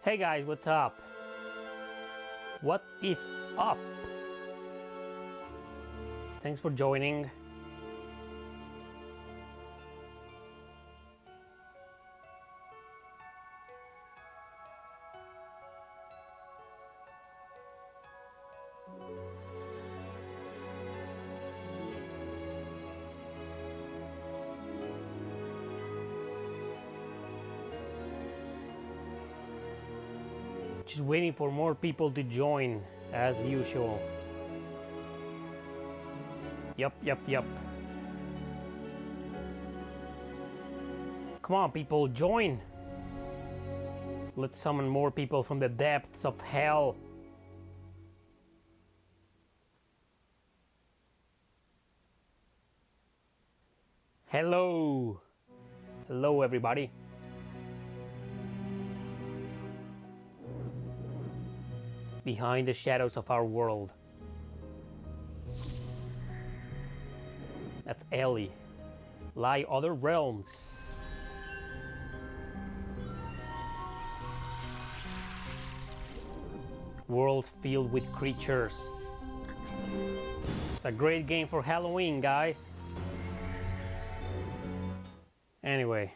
Hey guys, what's up? What is up? Thanks for joining. Just waiting for more people to join, as usual. Yup. Come on, people, join! Let's summon more people from the depths of hell. Hello! Hello, everybody. Behind the shadows of our world. That's Ellie. Lie other realms. Worlds filled with creatures. It's a great game for Halloween, guys. Anyway,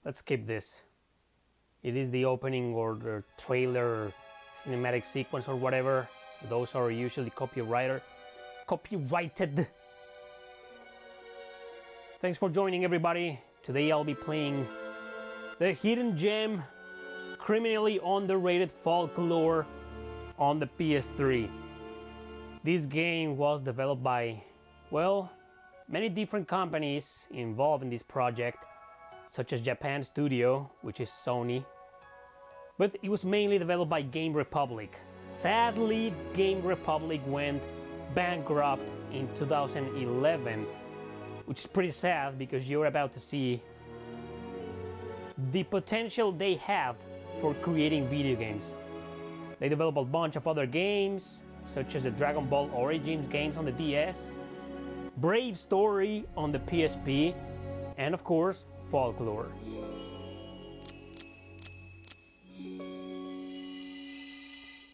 let's skip this. It is the opening or the trailer, cinematic sequence or whatever. Those are usually copyrighted. Thanks for joining, everybody. Today I'll be playing the hidden gem, criminally underrated Folklore on the PS3. This game was developed by, well, many different companies involved in this project, such as Japan Studio, which is Sony, but it was mainly developed by Game Republic. Sadly, Game Republic went bankrupt in 2011, which is pretty sad because you're about to see the potential they have for creating video games. They developed a bunch of other games, such as the Dragon Ball Origins games on the DS, Brave Story on the PSP, and of course, Folklore.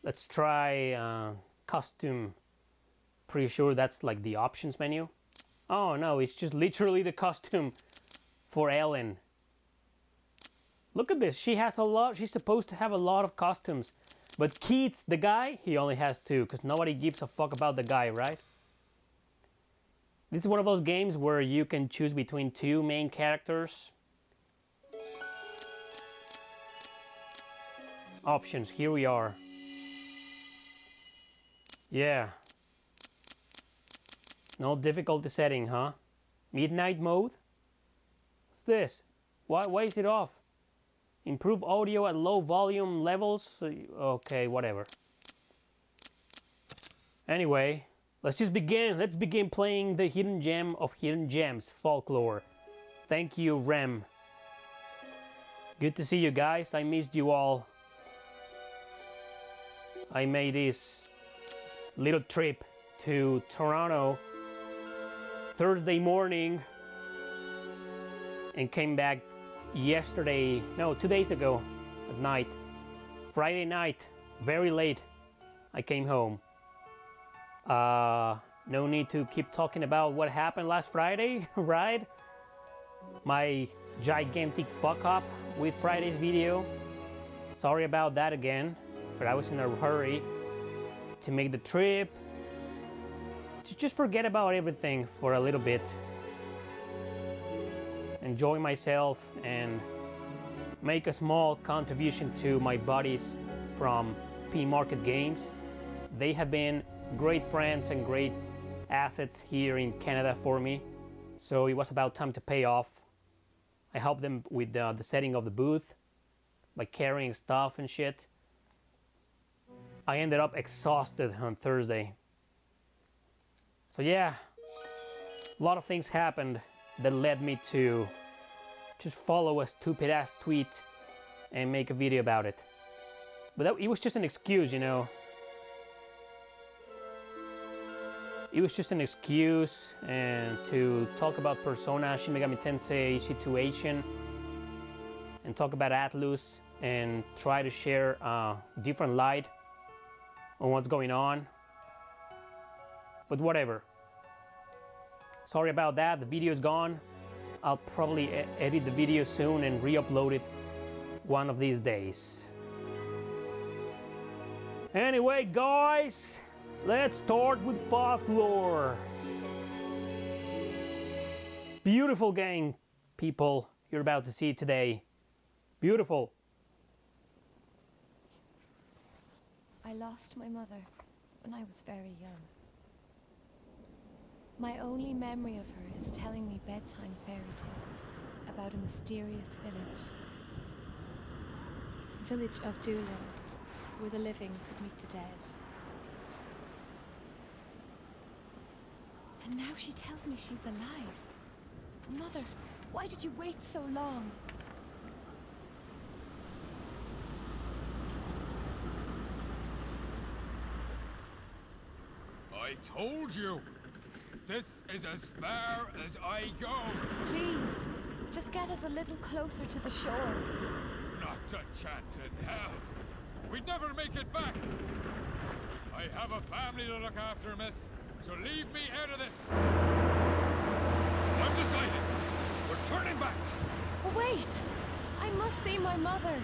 Let's try custom. Pretty sure that's like the options menu. Oh no, it's just literally the costume for Ellen. Look at this, she has a lot, she's supposed to have a lot of costumes. But Keats, the guy, he only has two, because nobody gives a fuck about the guy, right? This is one of those games where you can choose between two main characters. Options, here we are. Yeah. No difficulty setting, huh? Midnight mode? What's this? Why is it off? Improve audio at low volume levels? Okay, whatever. Anyway, let's just begin. Let's begin playing the hidden gem of hidden gems, Folklore. Thank you, Rem. Good to see you guys. I missed you all. I made this little trip to Toronto Thursday morning and came back yesterday, no, 2 days ago at night. Friday night, very late, I came home. No need to keep talking about what happened last Friday, right? My gigantic fuck up with Friday's video. Sorry about that again, but I was in a hurry to make the trip, to just forget about everything for a little bit, enjoy myself and make a small contribution to my buddies from P Market Games. They have been great friends and great assets here in Canada for me, so it was about time to pay off. I helped them with the setting of the booth by carrying stuff and shit. I ended up exhausted on Thursday. So yeah, a lot of things happened that led me to just follow a stupid ass tweet and make a video about it. But it was just an excuse, you know. It was just an excuse and to talk about Persona, Shin Megami Tensei situation, and talk about Atlus and try to share a different light on what's going on. But whatever. Sorry about that, the video is gone. I'll probably edit the video soon and re-upload it one of these days. Anyway, guys, let's start with Folklore. Beautiful game, people, you're about to see today. Beautiful. I lost my mother when I was very young. My only memory of her is telling me bedtime fairy tales about a mysterious village. The village of Doolin, where the living could meet the dead. And now she tells me she's alive. Mother, why did you wait so long? I told you! This is as far as I go! Please, just get us a little closer to the shore. Not a chance in hell! We'd never make it back! I have a family to look after, miss, so leave me out of this! I'm decided! We're turning back! Wait! I must see my mother!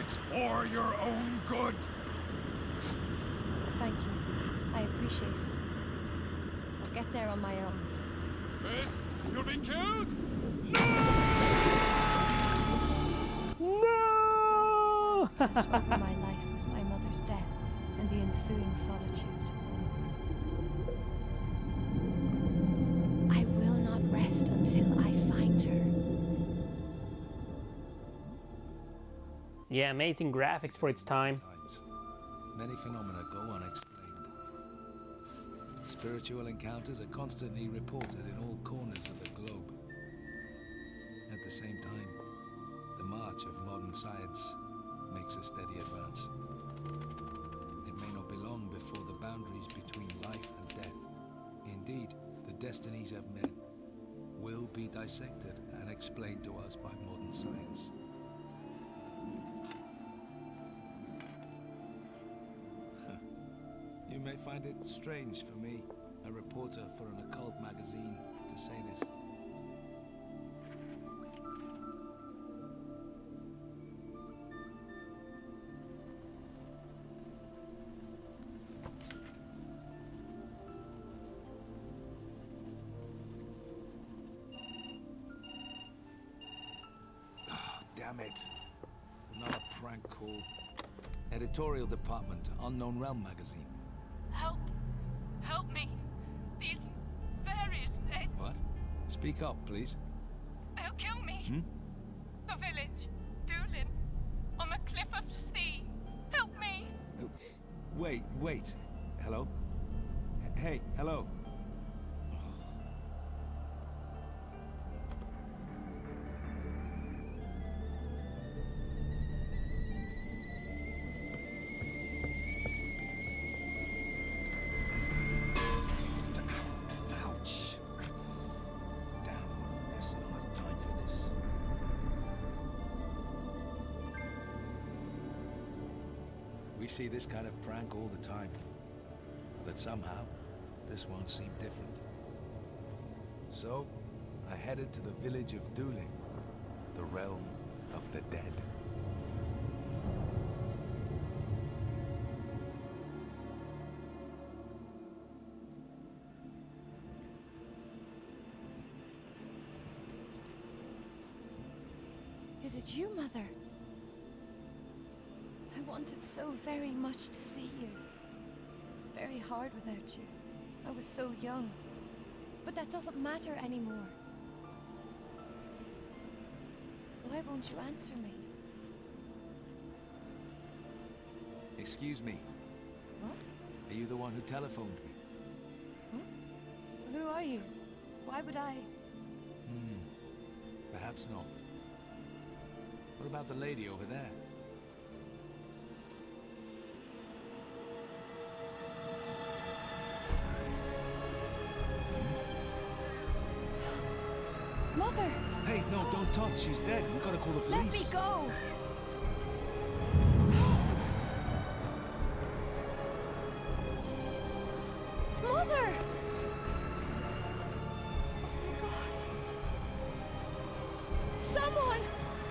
It's for your own good! Thank you. I appreciate it. I'll get there on my own. Miss, you'll be killed? No! Passed over my life with my mother's death and the ensuing solitude. I will not rest until I find her. Yeah, amazing graphics for its time. Many phenomena go unexplained. Spiritual encounters are constantly reported in all corners of the globe. At the same time, the march of modern science makes a steady advance. It may not be long before the boundaries between life and death, indeed, the destinies of men, will be dissected and explained to us by modern science. You may find it strange for me, a reporter for an occult magazine, to say this. Oh, damn it. Another prank call. Editorial department, Unknown Realm magazine. Help! Help me! These fairies, they... What? Speak up, please. They'll kill me! The village, Doolin, on the cliff of sea. Help me! Wait. Hello? Hey, hello. Ouch. Damn, what a mess. I don't have time for this. We see this kind of prank all the time. But somehow, this won't seem different. So, I headed to the village of Doolin, the realm of the dead. Is it you, Mother? I wanted so very much to see you. It's very hard without you. I was so young. But that doesn't matter anymore. Why won't you answer me? Excuse me, What? are you the one who telephoned me? What? Who are you? Why would I? Perhaps not. What about the lady over there? Mother! Hey, no, don't touch. She's dead. We gotta call the Let me police. go! Someone!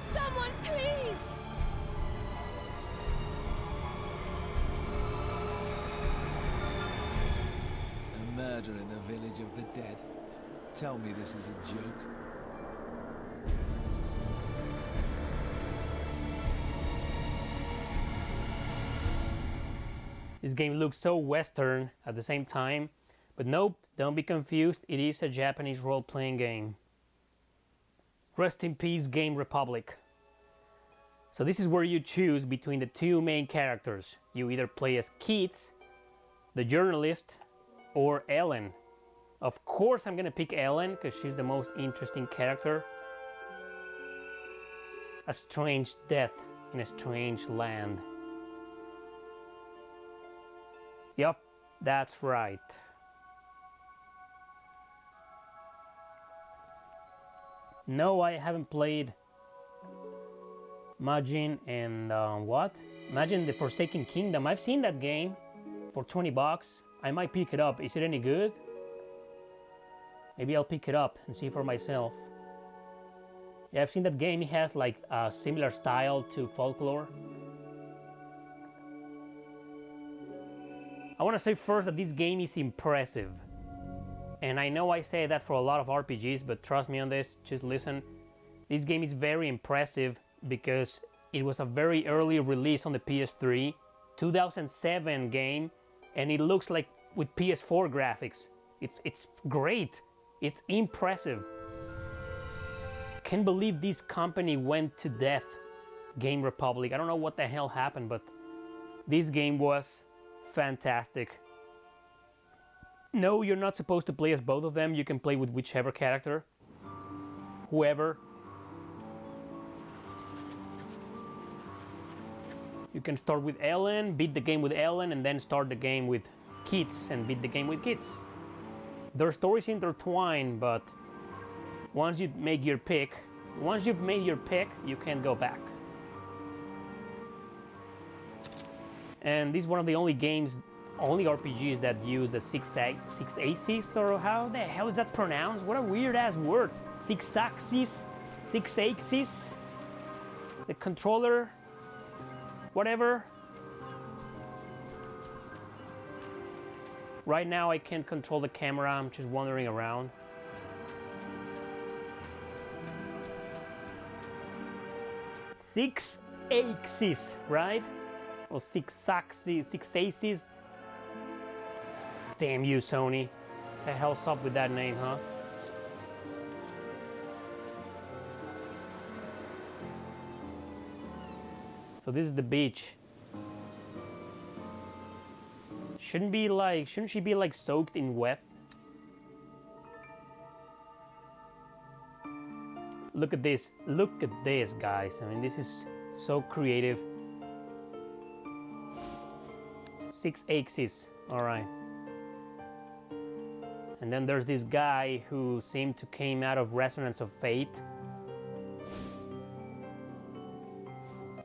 Someone, please! A murder in the village of the dead. Tell me this is a joke. This game looks so Western at the same time, but nope, don't be confused, it is a Japanese role-playing game. Rest in peace, Game Republic. So this is where you choose between the two main characters. You either play as Keats, the journalist, or Ellen. Of course I'm gonna pick Ellen, because she's the most interesting character. A strange death in a strange land. Yup, that's right. No, I haven't played Majin and what? Majin the Forsaken Kingdom. I've seen that game for 20 bucks. I might pick it up. Is it any good? Maybe I'll pick it up and see for myself. Yeah, I've seen that game. It has like a similar style to Folklore. I want to say first that this game is impressive. And I know I say that for a lot of RPGs, but trust me on this, just listen. This game is very impressive because it was a very early release on the PS3, 2007 game, and it looks like with PS4 graphics. It's great. It's impressive. Can't believe this company went to death, Game Republic. I don't know what the hell happened, but this game was fantastic. No, you're not supposed to play as both of them. You can play with whichever character. Whoever. You can start with Ellen, beat the game with Ellen, and then start the game with Keats and beat the game with Keats. Their stories intertwine, but once you make your pick, once you've made your pick, you can't go back. And this is one of the only games, only RPGs that use the six axes, or how the hell is that pronounced? What a weird ass word. Six axes? The controller? Whatever. Right now I can't control the camera, I'm just wandering around. Six axes, right? Or six aces. Damn you, Sony. The hell's up with that name, huh? So this is the beach. Shouldn't she be like soaked in wet? Look at this, guys. I mean, this is so creative. Six axes, all right. And then there's this guy who seemed to came out of Resonance of Fate.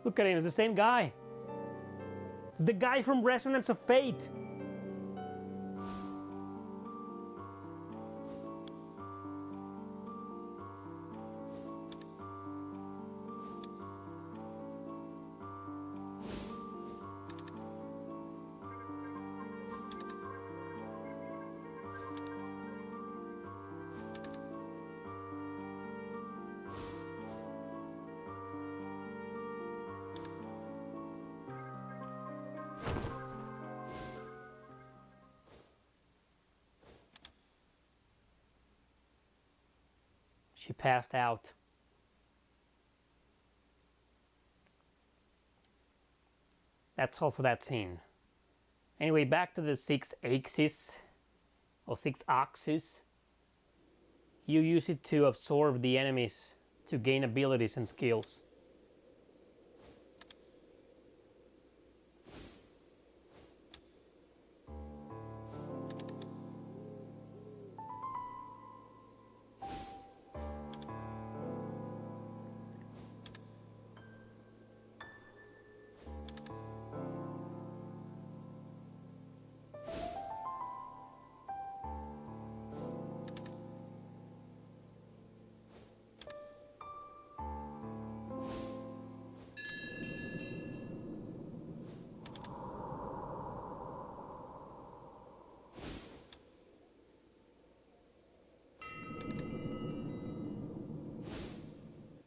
Look at him, it's the same guy. It's the guy from Resonance of Fate. She passed out. That's all for that scene. Anyway, back to the six axes, or six axes. You use it to absorb the enemies, to gain abilities and skills.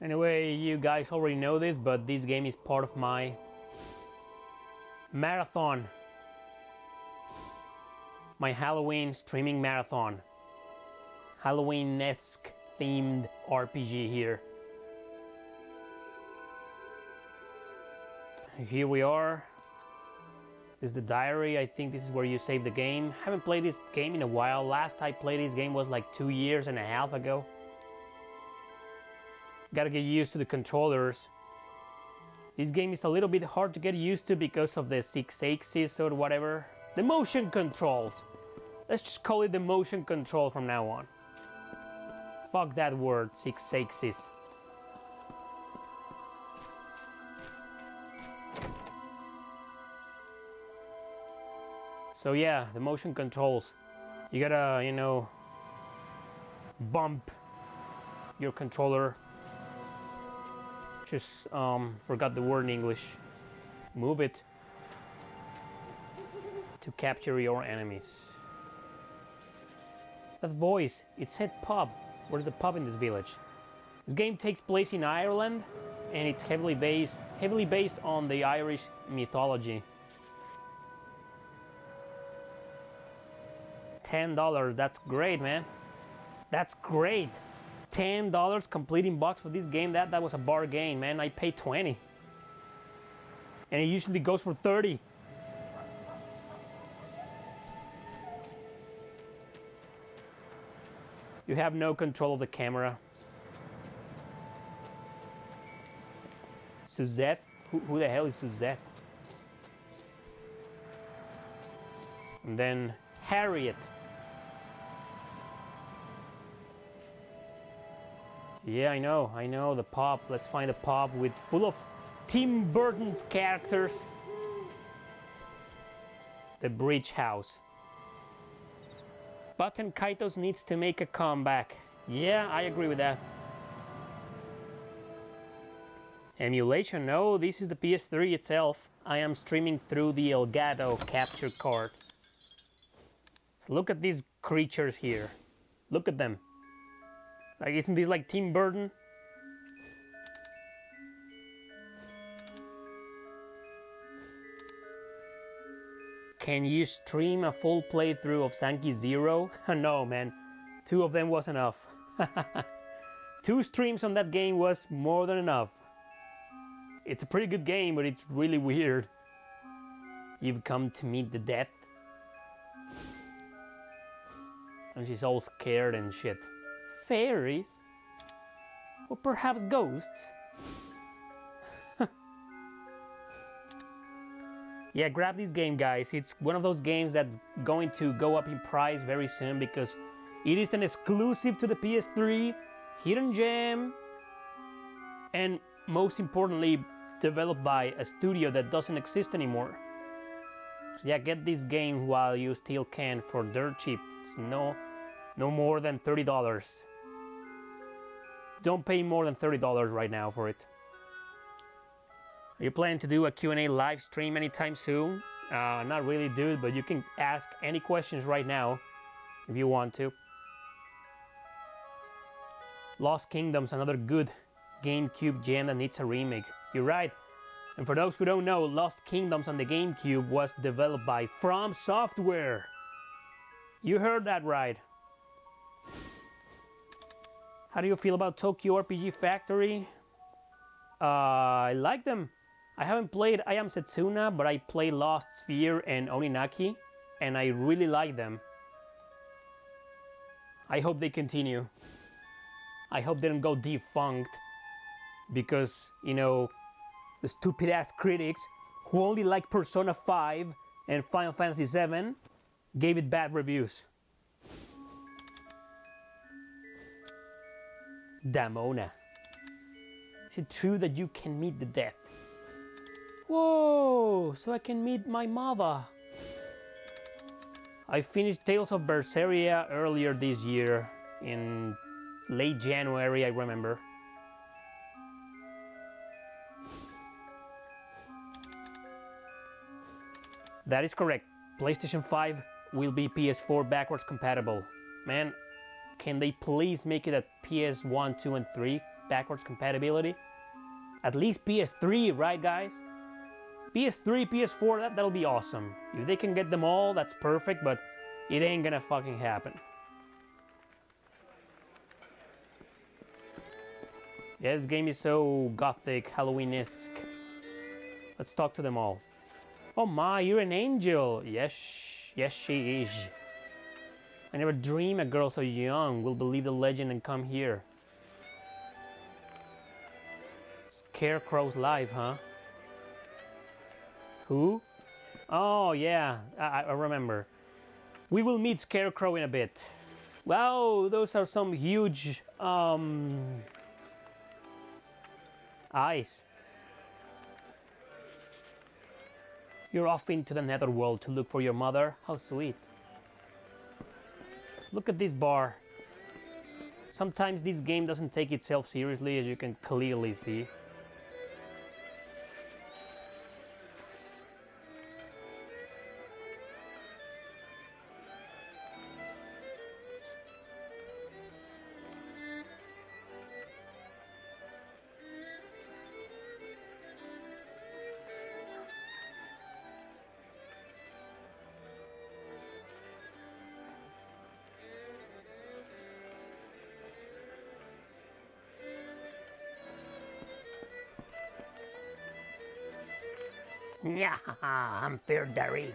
Anyway, you guys already know this, but this game is part of my marathon. My Halloween streaming marathon. Halloween-esque themed RPG here. Here we are. This is the diary. I think this is where you save the game. Haven't played this game in a while. Last I played this game was like 2.5 years ago. Gotta get used to the controllers. This game is a little bit hard to get used to because of the 6 axis or whatever. The motion controls. Let's just call it the motion control from now on. Fuck that word, 6 axis. So yeah, the motion controls. You gotta, you know, bump your controller. Just forgot the word in English. Move it to capture your enemies. That voice, it said pub. Where's the pub in this village? This game takes place in Ireland, and it's heavily based on the Irish mythology. $10, that's great, man. That's great. $10 completing box for this game, that was a bargain, man. I paid 20. And it usually goes for 30. You have no control of the camera. Suzette? Who the hell is Suzette? And then Harriet. Yeah, I know, the pub. Let's find a pub full of Tim Burton's characters. The Bridge House. Button Kaitos needs to make a comeback. Yeah, I agree with that. Emulation, no, this is the PS3 itself. I am streaming through the Elgato capture card. So look at these creatures here. Look at them. Like, isn't this like Tim Burton? Can you stream a full playthrough of Sankey Zero? No, man. 2 of them was enough. 2 streams on that game was more than enough. It's a pretty good game, but it's really weird. You've come to meet the death. And she's all scared and shit. Fairies? Or perhaps ghosts? Yeah, grab this game, guys. It's one of those games that's going to go up in price very soon because it is an exclusive to the PS3, hidden gem, and most importantly, developed by a studio that doesn't exist anymore. So yeah, get this game while you still can for dirt cheap. It's no more than $30. Don't pay more than $30 right now for it. Are you planning to do a Q&A live stream anytime soon? Not really, dude, but you can ask any questions right now if you want to. Lost Kingdoms, another good GameCube gem that needs a remake. You're right. And for those who don't know, Lost Kingdoms on the GameCube was developed by From Software. You heard that right. How do you feel about Tokyo RPG Factory? I like them. I haven't played I Am Setsuna, but I played Lost Sphere and Oninaki, and I really like them. I hope they continue. I hope they don't go defunct, because, you know, the stupid ass critics who only like Persona 5 and Final Fantasy 7 gave it bad reviews. Damona. Is it true that you can meet the death? Whoa, so I can meet my mother. I finished Tales of Berseria earlier this year, in late January, I remember. That is correct. PlayStation 5 will be PS4 backwards compatible. Man, can they please make it a PS1, 2, and 3 backwards compatibility. At least PS3, right guys? PS3, PS4, that'll be awesome. If they can get them all, that's perfect, but it ain't gonna fucking happen. Yeah, this game is so gothic, Halloween-esque. Let's talk to them all. Oh my, you're an angel. Yes, yes she is. I never dreamed a girl so young will believe the legend and come here. Scarecrow's live, huh? Who? Oh yeah, I remember. We will meet Scarecrow in a bit. Wow, those are some huge eyes. You're off into the netherworld to look for your mother. How sweet. Just look at this bar. Sometimes this game doesn't take itself seriously, as you can clearly see. Yeah, I'm Fair Darig.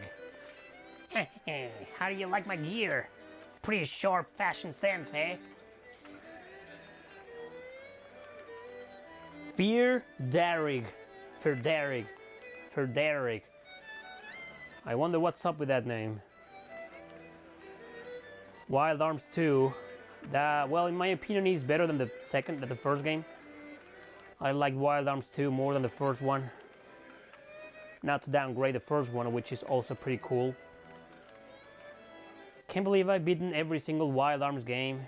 How do you like my gear? Pretty sharp fashion sense, eh? Fear Darig. Fair Darig. Fair Darig. I wonder what's up with that name. Wild Arms 2. Well, in my opinion, is better than the first game. I liked Wild Arms 2 more than the first one. Not to downgrade the first one, which is also pretty cool. Can't believe I've beaten every single Wild Arms game.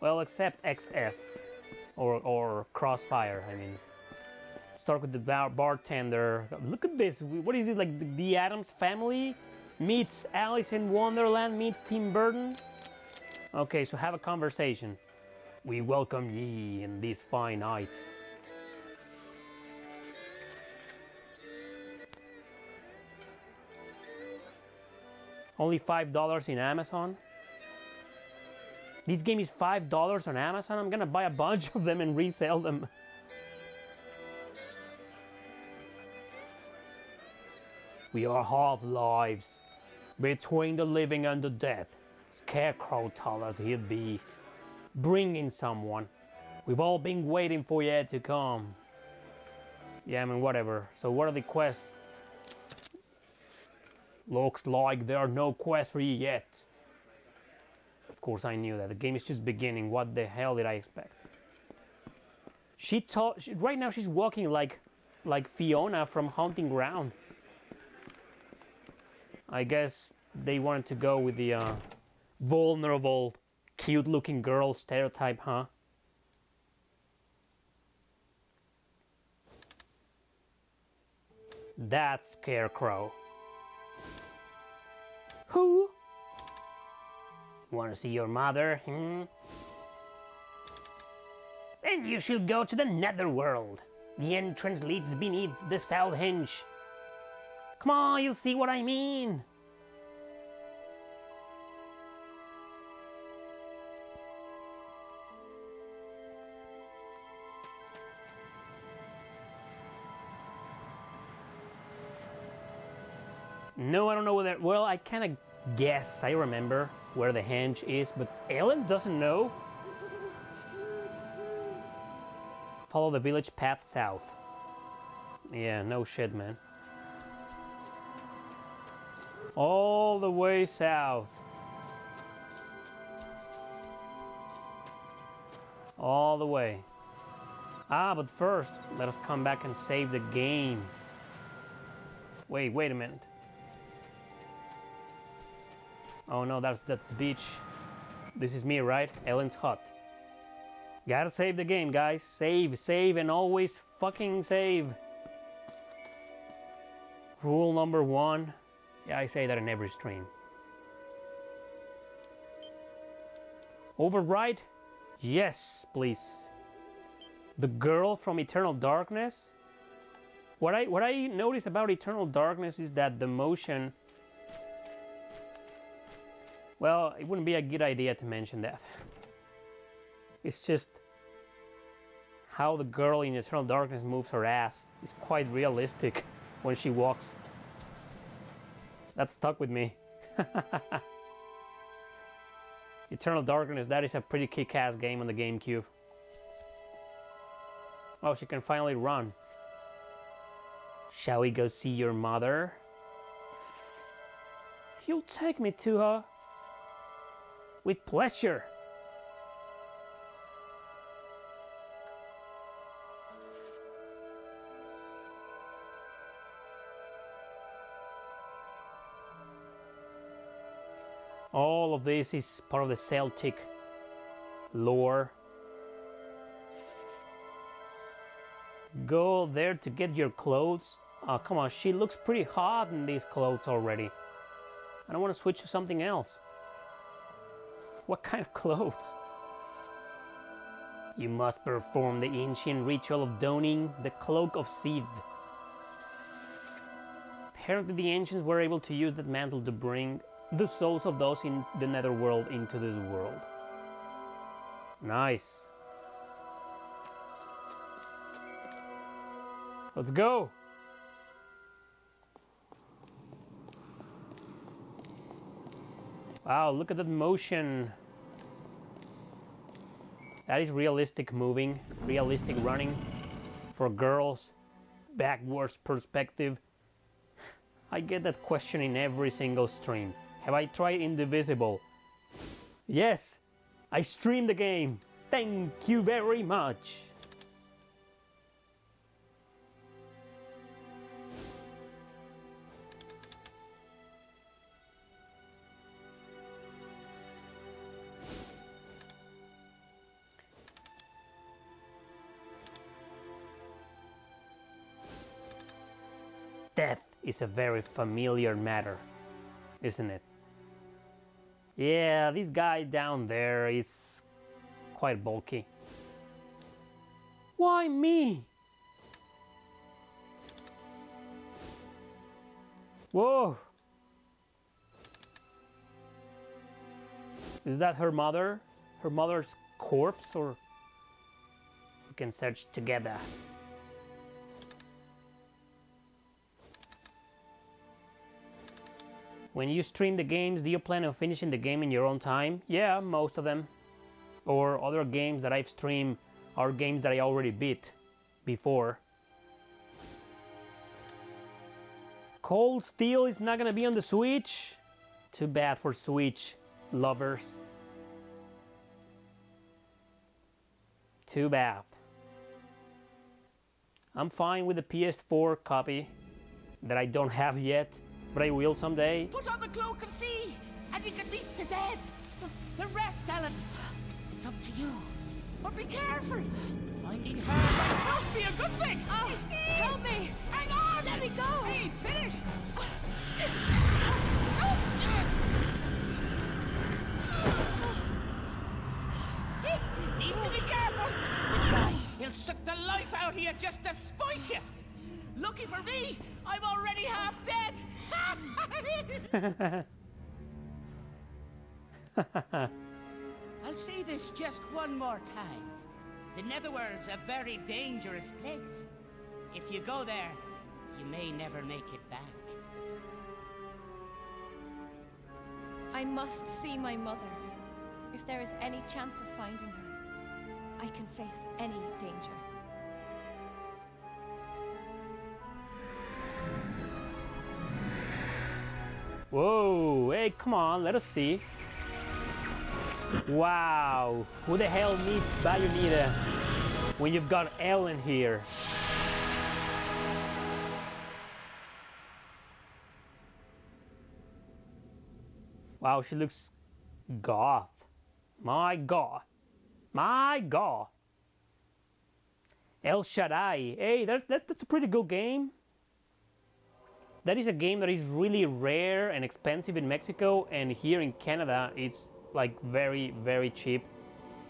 Well, except XF. Or Crossfire, I mean. Start with the bartender. Look at this. What is this, like the Addams Family meets Alice in Wonderland meets Tim Burton? Okay, so have a conversation. We welcome ye in this fine night. Only $5 in Amazon? This game is $5 on Amazon? I'm gonna buy a bunch of them and resell them. We are half-lives, between the living and the dead. Scarecrow told us he'd be bringing someone. We've all been waiting for you to come. Yeah, I mean, whatever. So what are the quests? Looks like there are no quests for you yet. Of course I knew that. The game is just beginning. What the hell did I expect? Right now she's walking like Fiona from Haunting Ground. I guess they wanted to go with the vulnerable, cute-looking girl stereotype, huh? That's Scarecrow. Who? Want to see your mother, Then you should go to the netherworld. The entrance leads beneath the south hinge. Come on, you'll see what I mean. No, I don't know whether... Well, I kind of guess, I remember where the henge is, but Ellen doesn't know. Follow the village path south. Yeah, no shit, man. All the way south. All the way. Ah, but first, let us come back and save the game. Wait a minute. Oh no, that's the beach. This is me, right? Ellen's hut. Gotta save the game, guys. Save, and always fucking save. Rule number 1. Yeah, I say that in every stream. Override? Yes, please. The girl from Eternal Darkness? What I notice about Eternal Darkness is that the motion... Well, it wouldn't be a good idea to mention that. It's just how the girl in Eternal Darkness moves her ass is quite realistic when she walks. That stuck with me. Eternal Darkness, that is a pretty kick-ass game on the GameCube. Oh, she can finally run. Shall we go see your mother? You'll take me to her. With pleasure. All of this is part of the Celtic lore. Go there to get your clothes. Oh, come on, she looks pretty hot in these clothes already. I don't want to switch to something else. What kind of clothes? You must perform the ancient ritual of donning the cloak of Sith. Apparently the ancients were able to use that mantle to bring the souls of those in the netherworld into this world. Nice. Let's go! Wow, look at that motion. That is realistic moving, realistic running for girls, backwards perspective. I get that question in every single stream. Have I tried Indivisible? Yes, I streamed the game. Thank you very much. Death is a very familiar matter, isn't it? Yeah, this guy down there is quite bulky. Why me? Whoa! Is that her mother? Her mother's corpse? Or we can search together. When you stream the games, do you plan on finishing the game in your own time? Yeah, most of them. Or other games that I've streamed are games that I already beat before. Cold Steel is not gonna be on the Switch? Too bad for Switch lovers. Too bad. I'm fine with the PS4 copy that I don't have yet. But I will someday. Put on the cloak of sea, and we can meet the dead. The rest, Ellen. It's up to you. But be careful. Finding her might not be a good thing. Oh, help me! Hang on! Let me go! Wait, finished. Need to be careful. This guy, he'll suck the life out of you just to spite you. Lucky for me, I'm already half dead. I'll say this just one more time. The Netherworld's a very dangerous place. If you go there, you may never make it back. I must see my mother. If there is any chance of finding her, I can face any danger. Whoa, hey, come on, let us see. Wow, who the hell needs Bayonetta when you've got Ellen here? Wow, she looks goth. My god. My god. El Shaddai. Hey, that's a pretty good game. That is a game that is really rare and expensive in Mexico, and here in Canada it's like very, very cheap.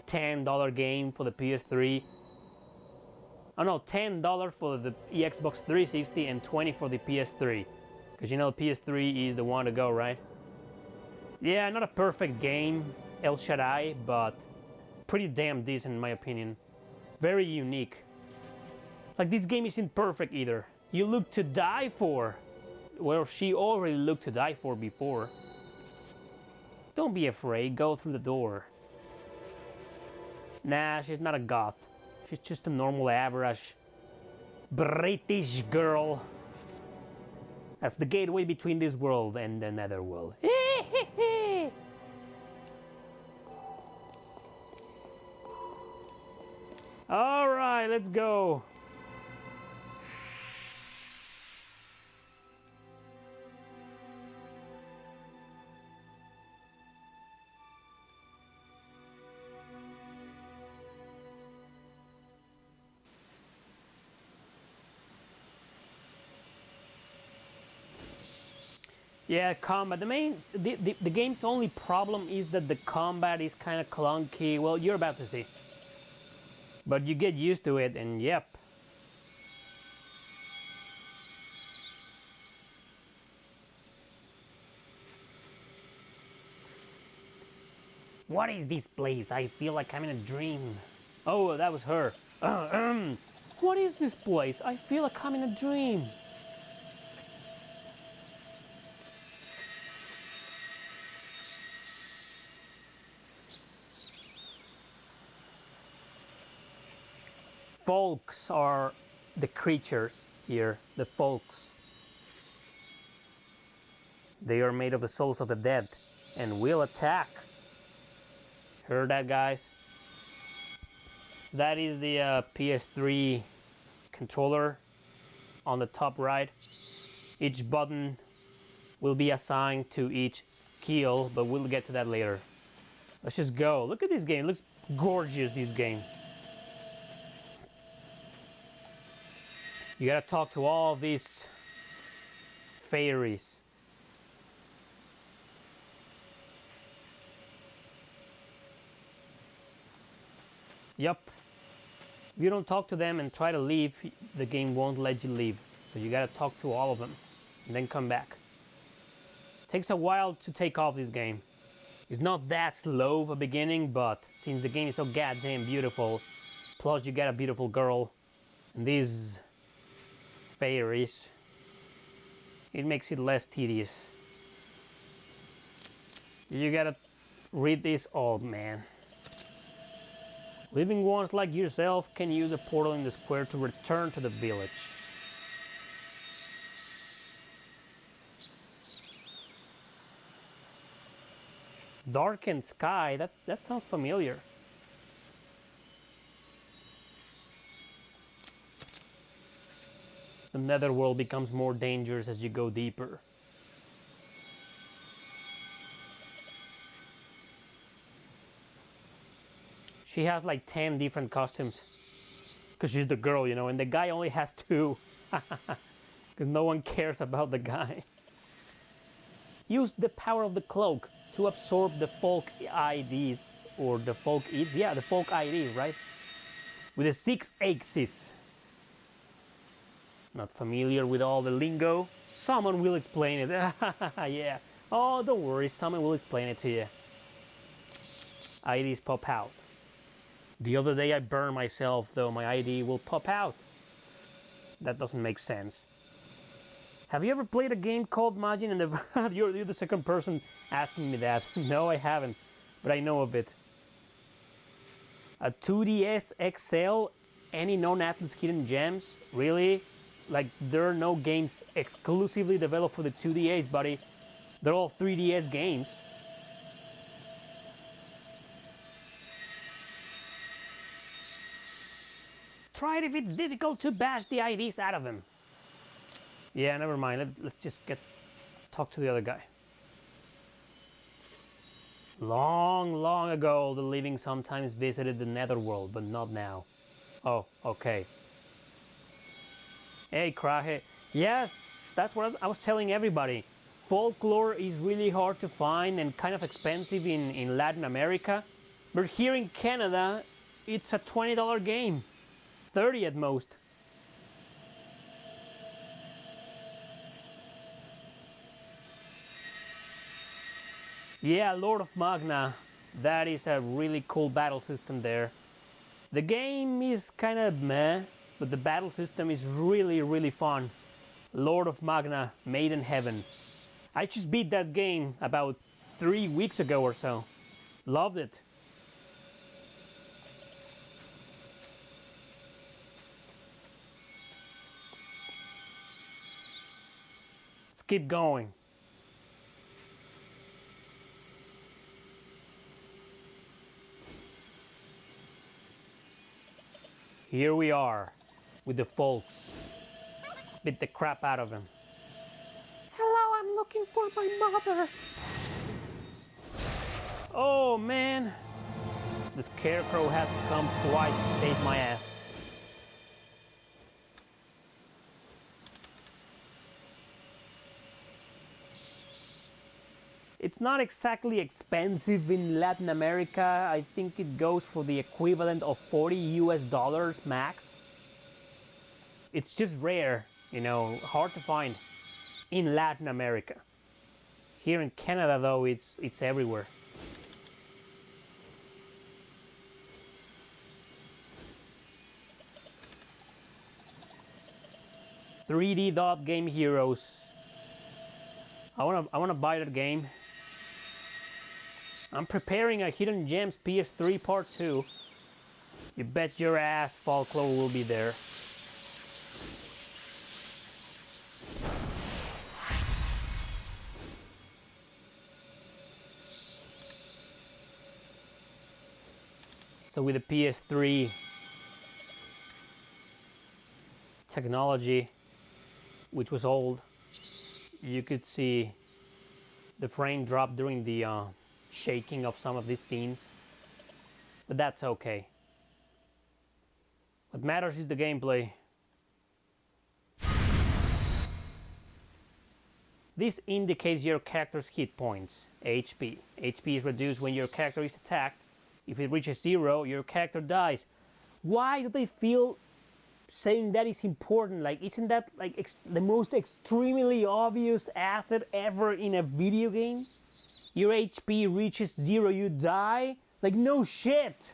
$10 game for the PS3. Oh no, $10 for the Xbox 360 and $20 for the PS3. Because you know PS3 is the one to go, right? Yeah, not a perfect game, El Shaddai, but pretty damn decent in my opinion. Very unique. Like, this game isn't perfect either. You look to die for. Well, she already looked to die for before. Don't be afraid, go through the door. Nah, she's not a goth. She's just a normal, average British girl. That's the gateway between this world and the netherworld. All right, let's go. Yeah, combat. The game's only problem is that the combat is kind of clunky. Well, you're about to see. But you get used to it, and yep. What is this place? I feel like I'm in a dream. Oh, that was her. What is this place? I feel like I'm in a dream. Folks are the creatures here, the folks. They are made of the souls of the dead and will attack. Heard that, guys? That is the PS3 controller on the top right. Each button will be assigned to each skill, but we'll get to that later. Let's just go. Look at this game. It looks gorgeous, this game. You gotta talk to all these fairies. Yup. If you don't talk to them and try to leave, the game won't let you leave. So you gotta talk to all of them and then come back. Takes a while to take off this game. It's not that slow at the beginning, but since the game is so goddamn beautiful, plus you got a beautiful girl and these fairies, it makes it less tedious. You gotta read this. Oh man. Living ones like yourself can use a portal in the square to return to the village. Darkened sky, that sounds familiar. The netherworld becomes more dangerous as you go deeper. She has like 10 different costumes. Because she's the girl, you know, and the guy only has 2. Because no one cares about the guy. Use the power of the cloak to absorb the folk IDs, or the folk IDs. Yeah, the folk IDs, right? With the 6 axes. Not familiar with all the lingo? Someone will explain it. Yeah. Oh, don't worry, someone will explain it to you. IDs pop out. The other day I burned myself, though my ID will pop out. That doesn't make sense. Have you ever played a game called Majin? And you're the second person asking me that. No, I haven't, but I know of it. A 2DS XL, any known Atlas hidden gems? Really? Like, there are no games exclusively developed for the 2DS, buddy. They're all 3DS games. Try it if it's difficult to bash the IDs out of them. Yeah, never mind. Let's just talk to the other guy. Long ago, the living sometimes visited the netherworld, but not now. Oh, okay. Hey, Krahe. Yes, that's what I was telling everybody. Folklore is really hard to find and kind of expensive in Latin America. But here in Canada, it's a $20 game. 30 at most. Yeah, Lord of Magna. That is a really cool battle system there. The game is kind of meh, but the battle system is really, really fun. Lord of Magna, Made in Heaven. I just beat that game about 3 weeks ago or so. Loved it. Let's keep going. Here we are with the folks. Beat the crap out of him. Hello, I'm looking for my mother. Oh man, the scarecrow had to come twice to save my ass. It's not exactly expensive in Latin America. I think it goes for the equivalent of $40 max. It's just rare, you know, hard to find in Latin America. Here in Canada though, it's everywhere. .3D Dot Game Heroes. I wanna buy that game. I'm preparing a Hidden Gems PS3 Part 2. You bet your ass Folklore will be there. So with the PS3 technology, which was old, you could see the frame drop during the shaking of some of these scenes, but that's okay. What matters is the gameplay. This indicates your character's hit points, HP. HP is reduced when your character is attacked. If it reaches 0, your character dies. Why do they feel saying that is important? Like, isn't that like the most extremely obvious asset ever in a video game? Your HP reaches 0, you die? Like, no shit!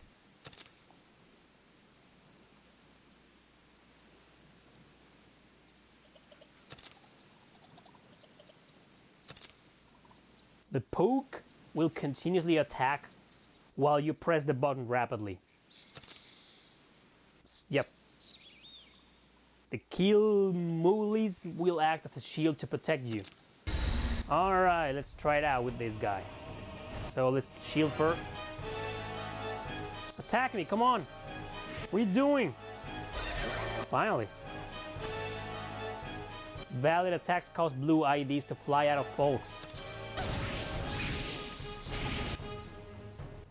The poke will continuously attack while you press the button rapidly. Yep. The kill moolies will act as a shield to protect you. Alright, let's try it out with this guy. So let's shield first. Attack me, come on! What are you doing? Finally. Valid attacks cause blue IDs to fly out of folks.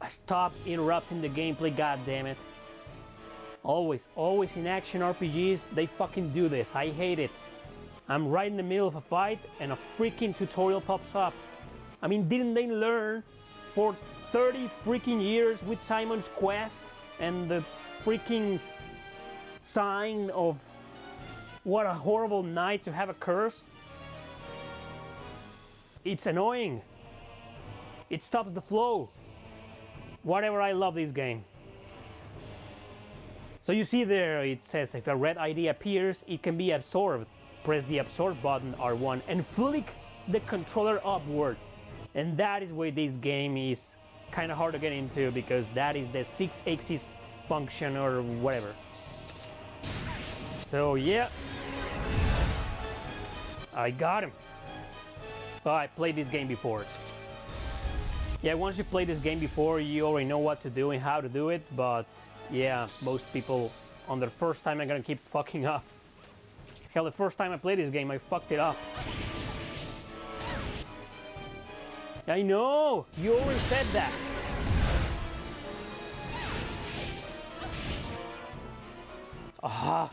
Stop interrupting the gameplay, goddammit. Always in action RPGs, they fucking do this. I hate it. I'm right in the middle of a fight and a freaking tutorial pops up. I mean, didn't they learn for 30 freaking years with Simon's Quest and the freaking sign of what a horrible night to have a curse? It's annoying. It stops the flow. Whatever, I love this game. So you see there, it says if a red ID appears, it can be absorbed. Press the absorb button, R1, and flick the controller upward. And that is why this game is kind of hard to get into, because that is the 6-axis function or whatever. So yeah, I got him. Oh, I played this game before. Yeah, once you play this game before, you already know what to do and how to do it, but yeah, most people on their first time are gonna keep fucking up. Hell, the first time I played this game, I fucked it up. I know! You already said that! Aha!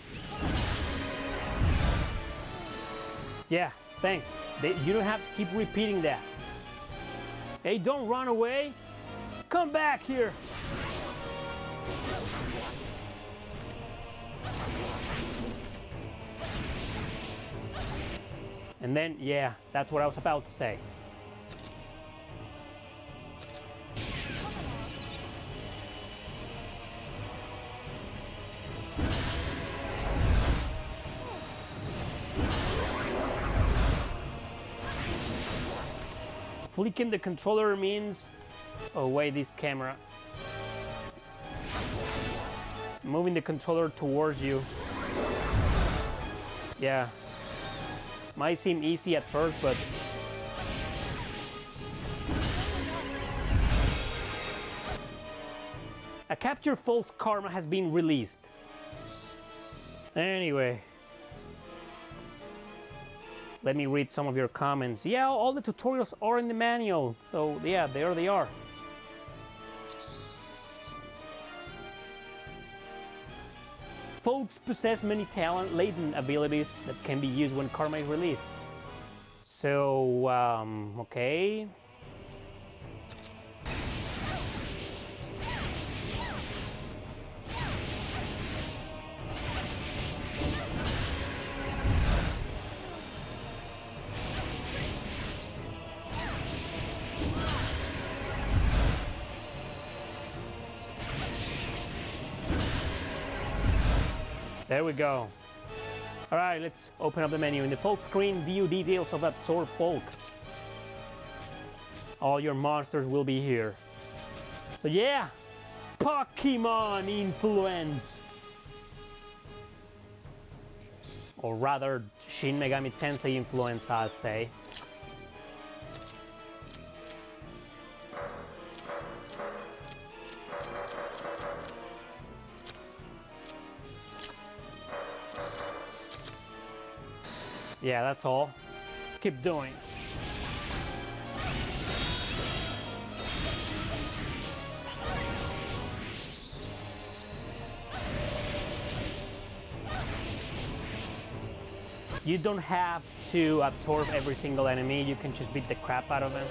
Yeah, thanks. You don't have to keep repeating that. Hey, don't run away! Come back here! And then, yeah, that's what I was about to say. Flicking the controller means... Oh wait, this camera. Moving the controller towards you. Yeah. Might seem easy at first, but... A Capture Folks Karma has been released. Anyway. Let me read some of your comments. Yeah, all the tutorials are in the manual. So yeah, there they are. Folks possess many talent, latent abilities that can be used when Karma is released. So, okay. There we go. Alright, let's open up the menu. In the Folk screen, view details of Absorb Folk. All your monsters will be here. So yeah, Pokemon influence. Or rather, Shin Megami Tensei influence, I'd say. Yeah, that's all. Keep doing. You don't have to absorb every single enemy, you can just beat the crap out of them.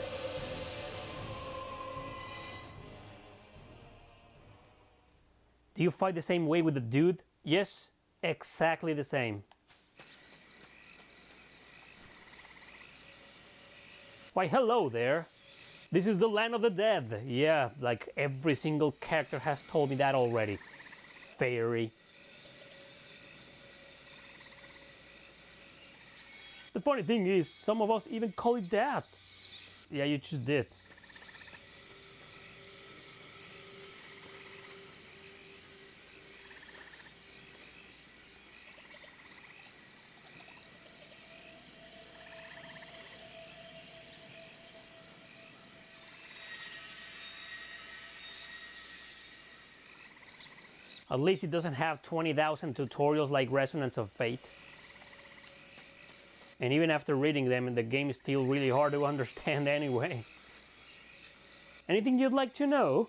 Do you fight the same way with the dude? Yes, exactly the same. Why, hello there. This is the land of the dead. Yeah, like every single character has told me that already. Fairy. The funny thing is, some of us even call it that. Yeah, you just did. At least it doesn't have 20,000 tutorials like Resonance of Fate. And even after reading them, the game is still really hard to understand anyway. Anything you'd like to know?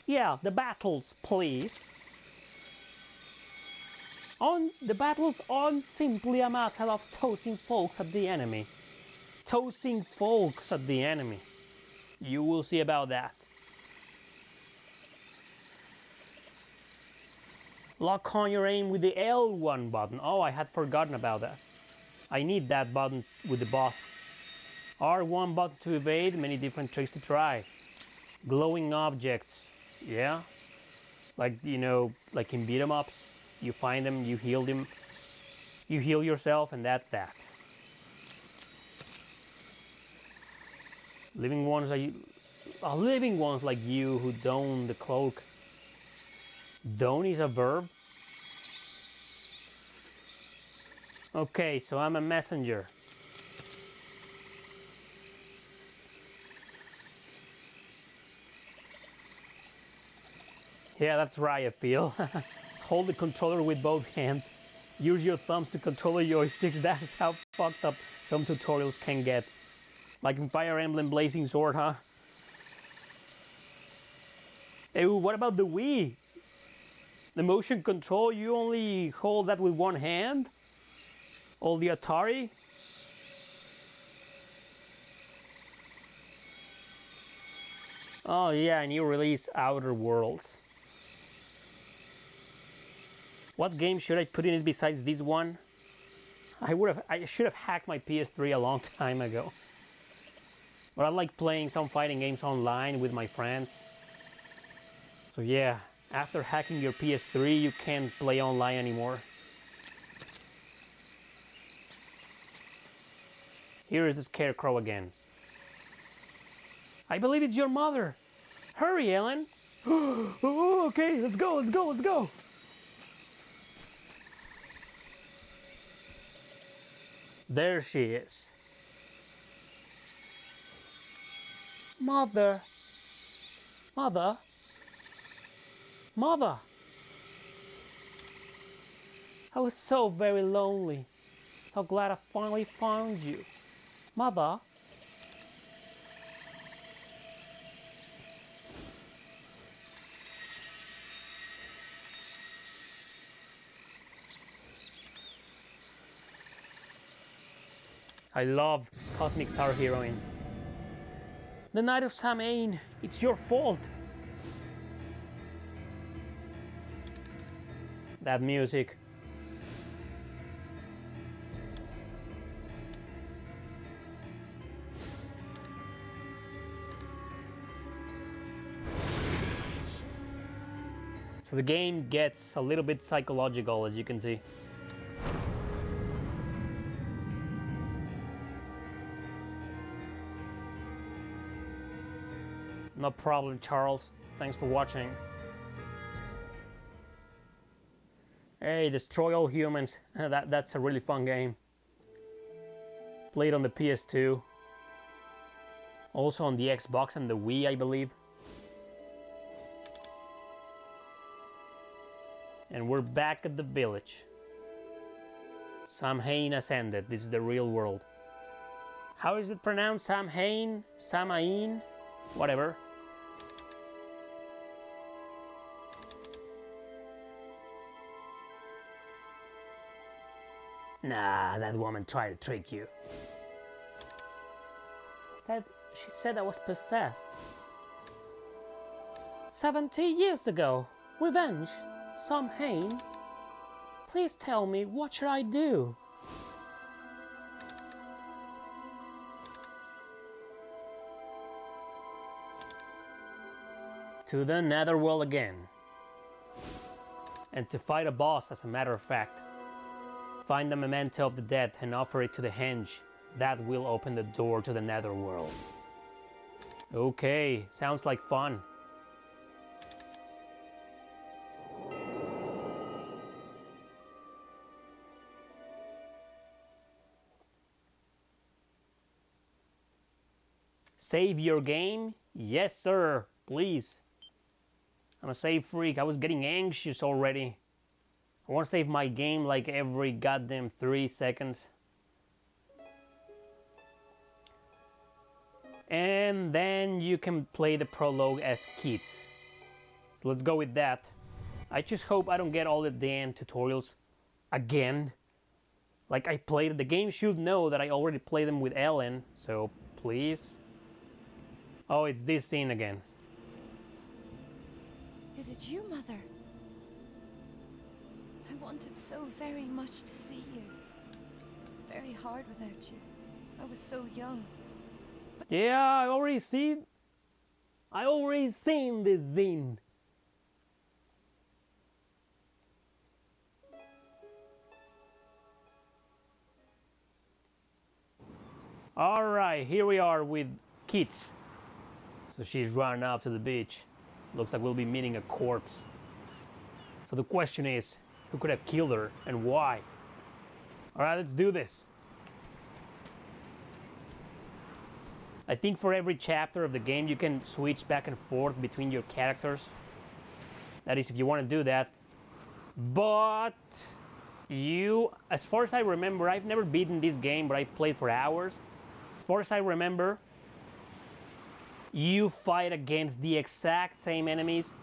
Yeah, the battles, please. The battles aren't simply a matter of tossing folks at the enemy. Tossing folks at the enemy. You will see about that. Lock on your aim with the L1 button. Oh, I had forgotten about that. I need that button with the boss. R1 button to evade, many different tricks to try. Glowing objects, yeah? Like, you know, like in beat 'em ups, you find them, you heal them, you heal yourself, and that's that. Living ones like you who don the cloak. Don is a verb? Okay, so I'm a messenger. Yeah, that's right, I feel. Hold the controller with both hands. Use your thumbs to control the joysticks. That's how fucked up some tutorials can get. Like in Fire Emblem Blazing Sword, huh? Hey, what about the Wii? The motion control, you only hold that with one hand? All the Atari? Oh yeah, and you release Outer Worlds. What game should I put in it besides this one? I should have hacked my PS3 a long time ago. But I like playing some fighting games online with my friends. So yeah, after hacking your PS3, you can't play online anymore. Here is the scarecrow again. I believe it's your mother. Hurry, Ellen. Oh, okay, let's go, let's go, let's go. There she is. Mother. Mother. Mother. I was so very lonely. So glad I finally found you. Mother. I love Cosmic Star Heroine. The Night of Samhain, it's your fault. That music. So the game gets a little bit psychological, as you can see. No problem, Charles. Thanks for watching. Hey, Destroy All Humans. That's a really fun game. Played on the PS2. Also on the Xbox and the Wii, I believe. And we're back at the village. Samhain ascended. This is the real world. How is it pronounced? Samhain? Samain? Whatever. Nah, that woman tried to trick you. She said I was possessed. 70 years ago. Revenge. Samhain. Please tell me, what should I do? To the Netherworld again. And to fight a boss, as a matter of fact. Find the memento of the dead and offer it to the henge. That will open the door to the Netherworld. Okay, sounds like fun. Save your game? Yes, sir. Please. I'm a save freak. I was getting anxious already. I want to save my game like every goddamn 3 seconds. And then you can play the prologue as kids. So let's go with that. I just hope I don't get all the damn tutorials again. Like I played, the game should know that I already played them with Ellen, so please. Oh, it's this scene again. Is it you, Mother? I wanted so very much to see you. It was very hard without you. I was so young. Yeah, I already seen this scene. Alright, here we are with kids. So she's running off to the beach. Looks like we'll be meeting a corpse. So the question is, who could have killed her and why? Alright, let's do this. I think for every chapter of the game you can switch back and forth between your characters. That is if you want to do that. But you, as far as I remember, I've never beaten this game, but I played for hours. As far as I remember, you fight against the exact same enemies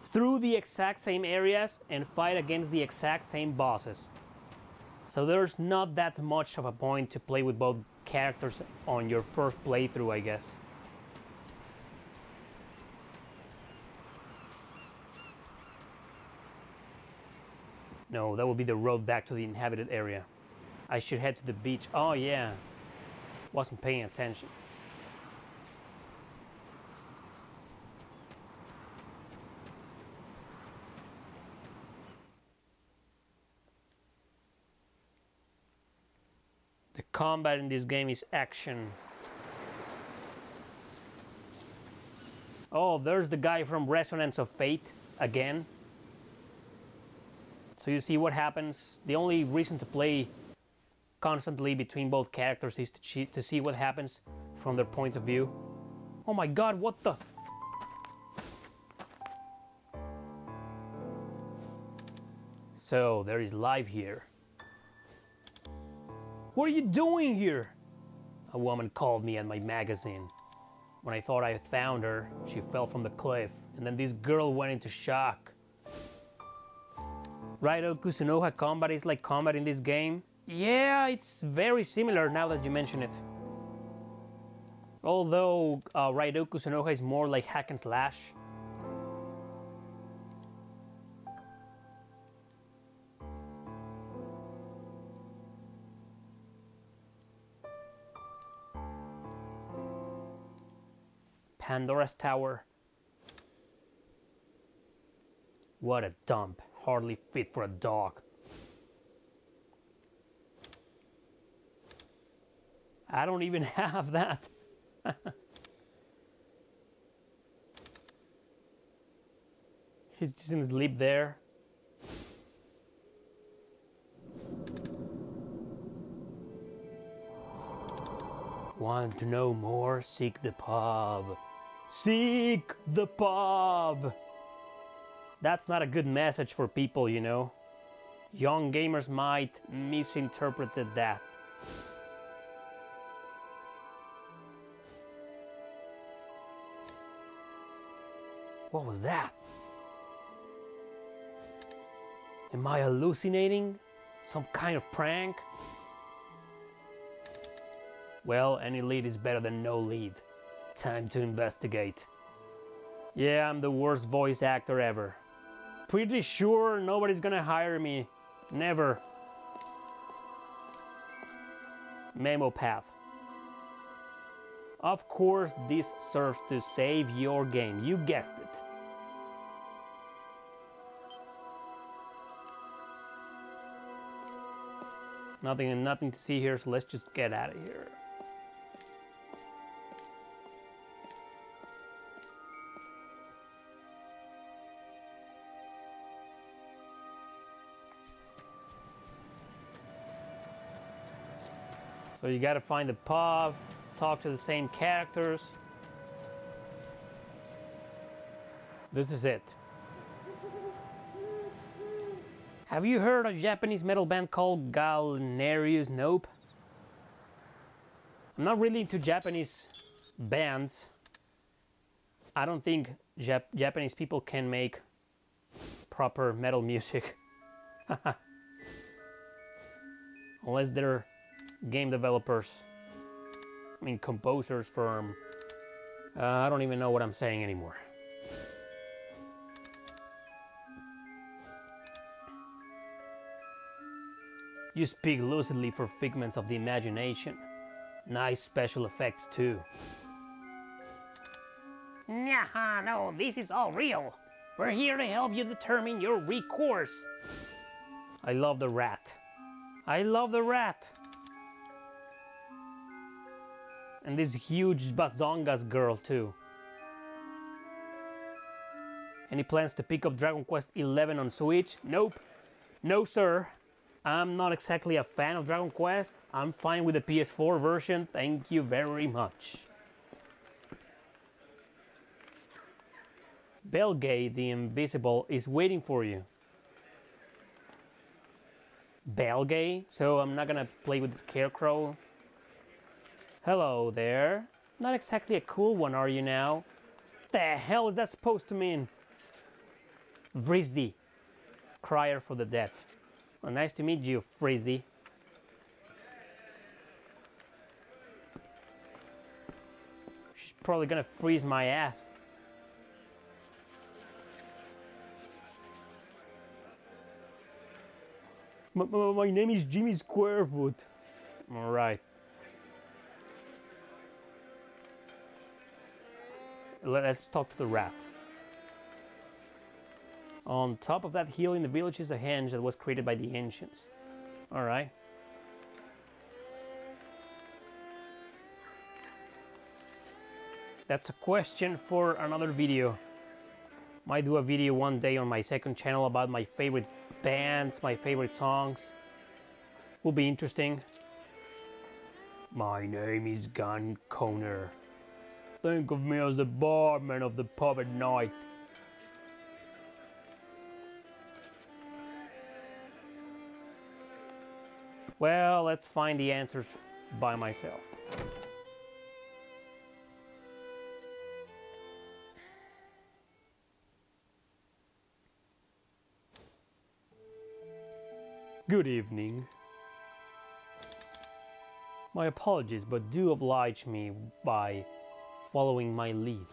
through the exact same areas and fight against the exact same bosses. So there's not that much of a point to play with both characters on your first playthrough, I guess. No, that would be the road back to the inhabited area. I should head to the beach. Oh yeah, wasn't paying attention. The combat in this game is action. Oh, there's the guy from Resonance of Fate again. So you see what happens. The only reason to play constantly between both characters is to see what happens from their points of view. Oh my god, what the? So there is life here. What are you doing here? A woman called me and my magazine. When I thought I had found her, she fell from the cliff, and then this girl went into shock. Raido Kusunoha combat is like combat in this game? Yeah, it's very similar now that you mention it. Although Raido Kusunoha is more like hack and slash. Pandora's Tower. What a dump. Hardly fit for a dog. I don't even have that. He's just gonna sleep there. Want to know more? Seek the pub. Seek the pub! That's not a good message for people, you know. Young gamers might misinterpret that. What was that? Am I hallucinating? Some kind of prank? Well, any lead is better than no lead. Time to investigate. Yeah, I'm the worst voice actor ever. Pretty sure nobody's gonna hire me. Never. Memo path. Of course, this serves to save your game. You guessed it. Nothing to see here, so let's just get out of here. So you gotta find the pub, talk to the same characters. This is it. Have you heard of a Japanese metal band called Galnerius? Nope. I'm not really into Japanese bands. I don't think Japanese people can make proper metal music. Unless they're game developers. I mean, composers firm. I don't even know what I'm saying anymore. You speak lucidly for figments of the imagination. Nice special effects too. Nah, no, this is all real. We're here to help you determine your recourse. I love the rat. I love the rat. And this huge Bazongas girl too. Any plans to pick up Dragon Quest XI on Switch? Nope. No sir. I'm not exactly a fan of Dragon Quest. I'm fine with the PS4 version. Thank you very much. Belgay the Invisible is waiting for you. Belgay? So I'm not gonna play with the Scarecrow? Hello there. Not exactly a cool one, are you now? The hell is that supposed to mean? Vrizzy. Crier for the dead. Well, nice to meet you, Frizzy. She's probably gonna freeze my ass. My name is Jimmy Squarefoot. All right. Let's talk to the rat. On top of that hill in the village is a henge that was created by the ancients. All right. That's a question for another video. Might do a video one day on my second channel about my favorite bands, my favorite songs. Will be interesting. My name is Gun Conner. Think of me as the barman of the pub at night. Well, let's find the answers by myself. Good evening. My apologies, but do oblige me by following my lead.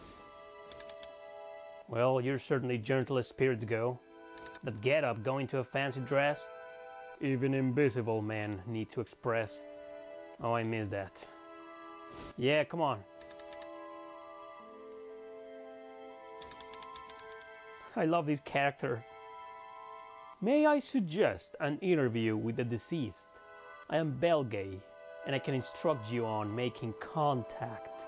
Well, you're certainly gentle as spirits go. That get-up, going to a fancy dress, even invisible men need to express. Oh, I miss that. Yeah, come on. I love this character. May I suggest an interview with the deceased? I am Belgay, and I can instruct you on making contact.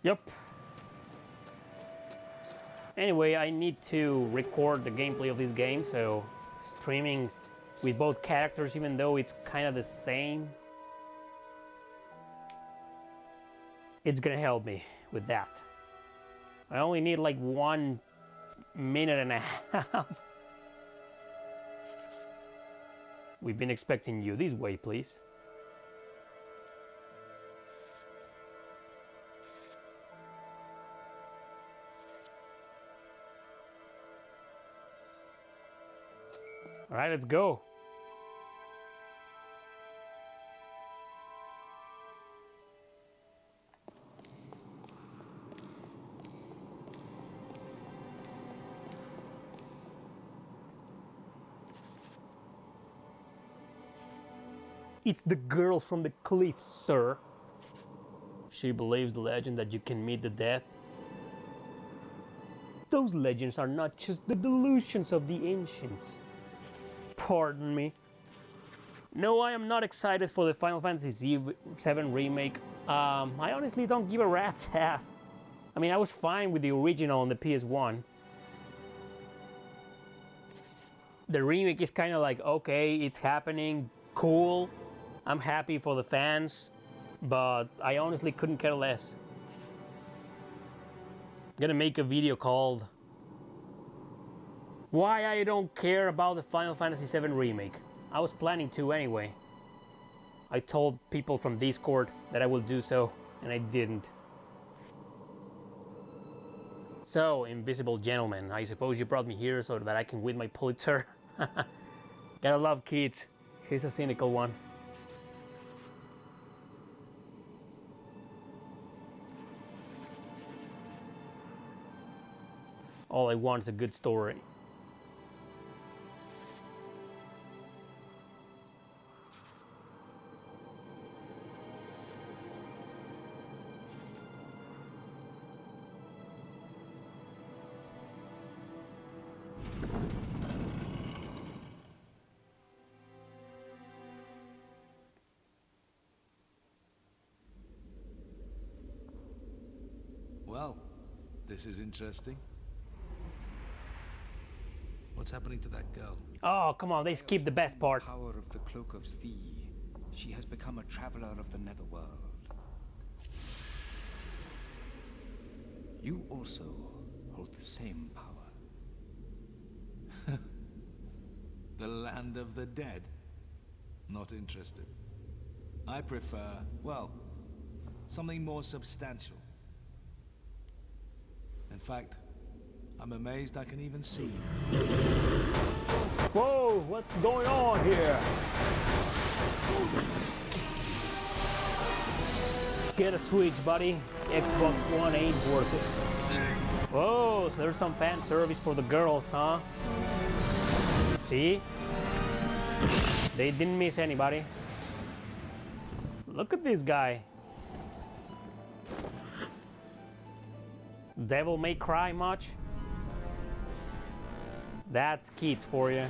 Yep. Anyway, I need to record the gameplay of this game, so streaming with both characters, even though it's kind of the same, it's gonna help me with that. I only need like 1 minute and a half. We've been expecting you. This way, please. All right, let's go. It's the girl from the cliff, sir. She believes the legend that you can meet the dead. Those legends are not just the delusions of the ancients. Pardon me. No, I am not excited for the Final Fantasy VII Remake. I honestly don't give a rat's ass. I mean, I was fine with the original on the PS1. The remake is kind of like, okay, it's happening, cool. I'm happy for the fans, but I honestly couldn't care less. I'm gonna make a video called Why I Don't Care About the Final Fantasy VII Remake. I was planning to anyway. I told people from Discord that I will do so, and I didn't. So, invisible gentleman, I suppose you brought me here so that I can win my Pulitzer. Gotta love Keith. He's a cynical one. All I want is a good story. Well, this is interesting. What's happening to that girl? Oh, come on, they skipped the best part. Power of the Cloak of Thee. She has become a traveler of the Netherworld. You also hold the same power. The land of the dead? Not interested. I prefer, well, something more substantial. In fact, I'm amazed I can even see you. Whoa, what's going on here? Get a Switch, buddy. Xbox One ain't worth it. Whoa, so there's some fan service for the girls, huh? See? They didn't miss anybody. Look at this guy. Devil May Cry much? That's kids for you.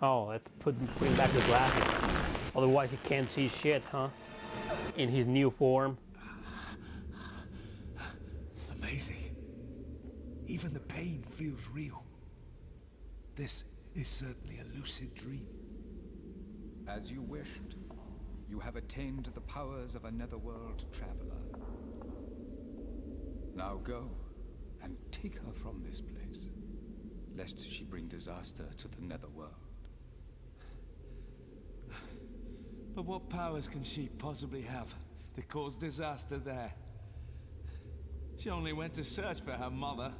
Oh, let's put him back the glasses. Otherwise he can't see shit, huh? In his new form. Amazing. Even the pain feels real. This is certainly a lucid dream. As you wished, you have attained the powers of a netherworld traveler. Now go and take her from this place, lest she bring disaster to the netherworld. But what powers can she possibly have to cause disaster there? She only went to search for her mother.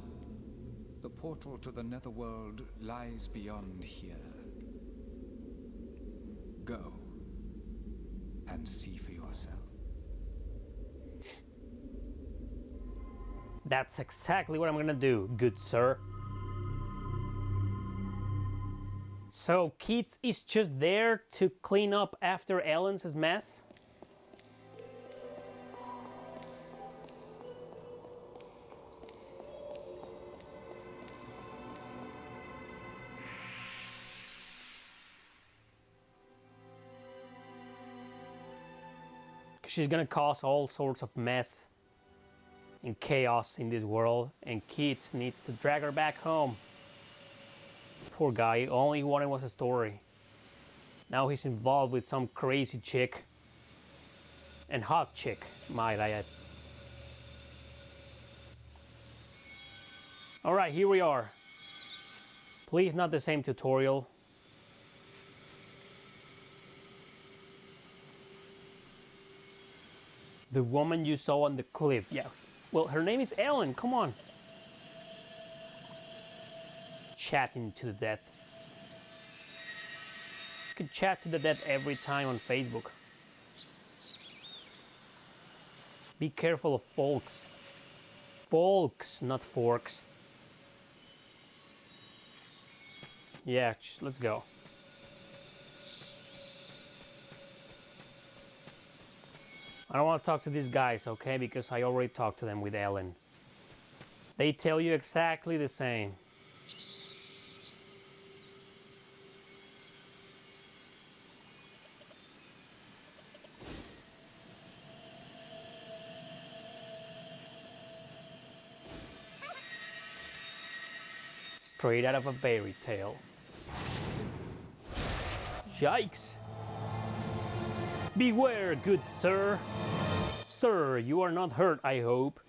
The portal to the netherworld lies beyond here. Go and see for yourself. That's exactly what I'm gonna do, good sir. So Keats is just there to clean up after Ellen's mess? She's gonna cause all sorts of mess and chaos in this world, and Keats needs to drag her back home. Poor guy, all he wanted was a story. Now he's involved with some crazy chick. And hot chick, might I add. Alright, here we are. Please not the same tutorial. The woman you saw on the cliff, yeah. Well, her name is Ellen, come on. Chatting to the death. You can chat to the death every time on Facebook. Be careful of folks. Folks, not forks. Yeah, let's go. I don't want to talk to these guys, okay? Because I already talked to them with Ellen. They tell you exactly the same. Straight out of a fairy tale. Yikes! Beware, good sir. Sir, you are not hurt, I hope.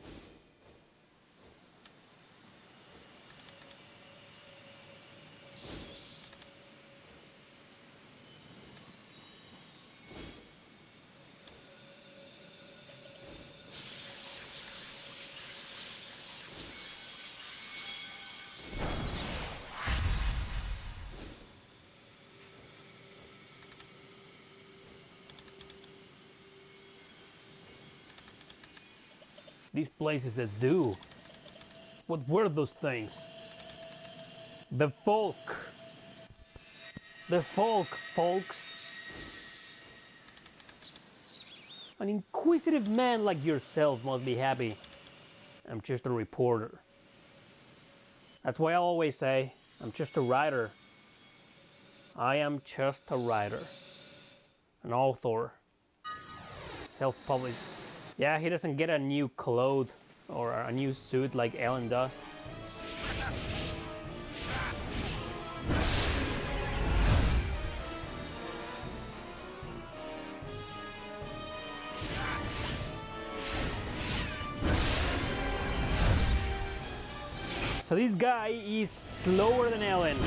This place is a zoo. What were those things? The folk. The folk, folks. An inquisitive man like yourself must be happy. I'm just a reporter. That's why I always say, I'm just a writer. I am just a writer. An author. Self-published. Yeah, he doesn't get a new clothes or a new suit like Ellen does. So this guy is slower than Ellen.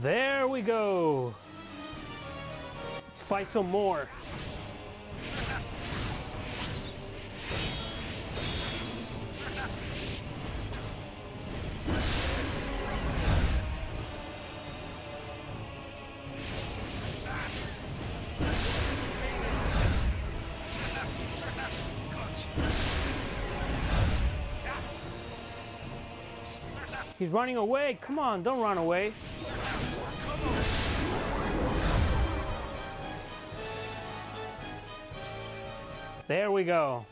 There we go. Let's fight some more. He's running away. Come on, don't run away. There we go.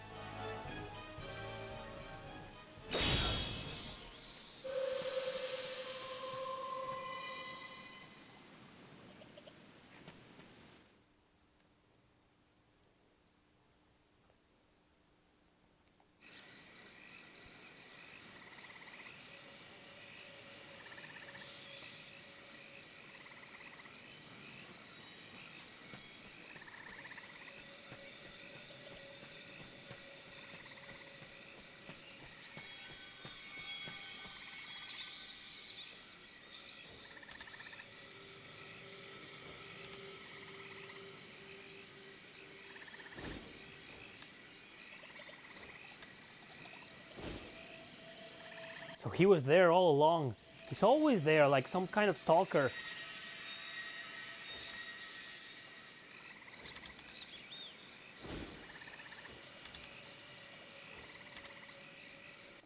So he was there all along. He's always there, like some kind of stalker.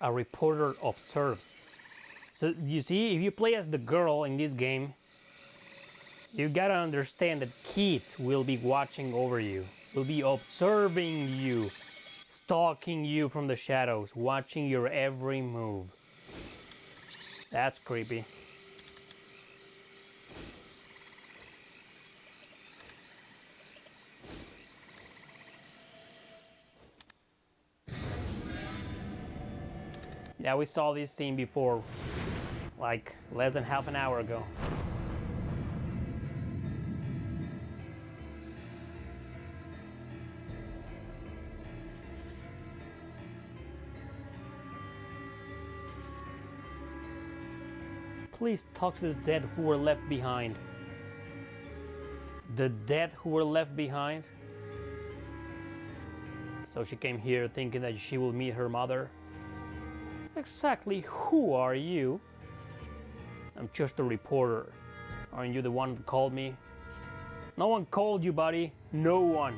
A reporter observes. So you see, if you play as the girl in this game, you gotta understand that kids will be watching over you, will be observing you, stalking you from the shadows, watching your every move. That's creepy. Yeah, we saw this scene before, like less than half an hour ago. Please talk to the dead who were left behind. The dead who were left behind? So she came here thinking that she will meet her mother. Exactly who are you? I'm just a reporter. Aren't you the one that called me? No one called you, buddy. No one.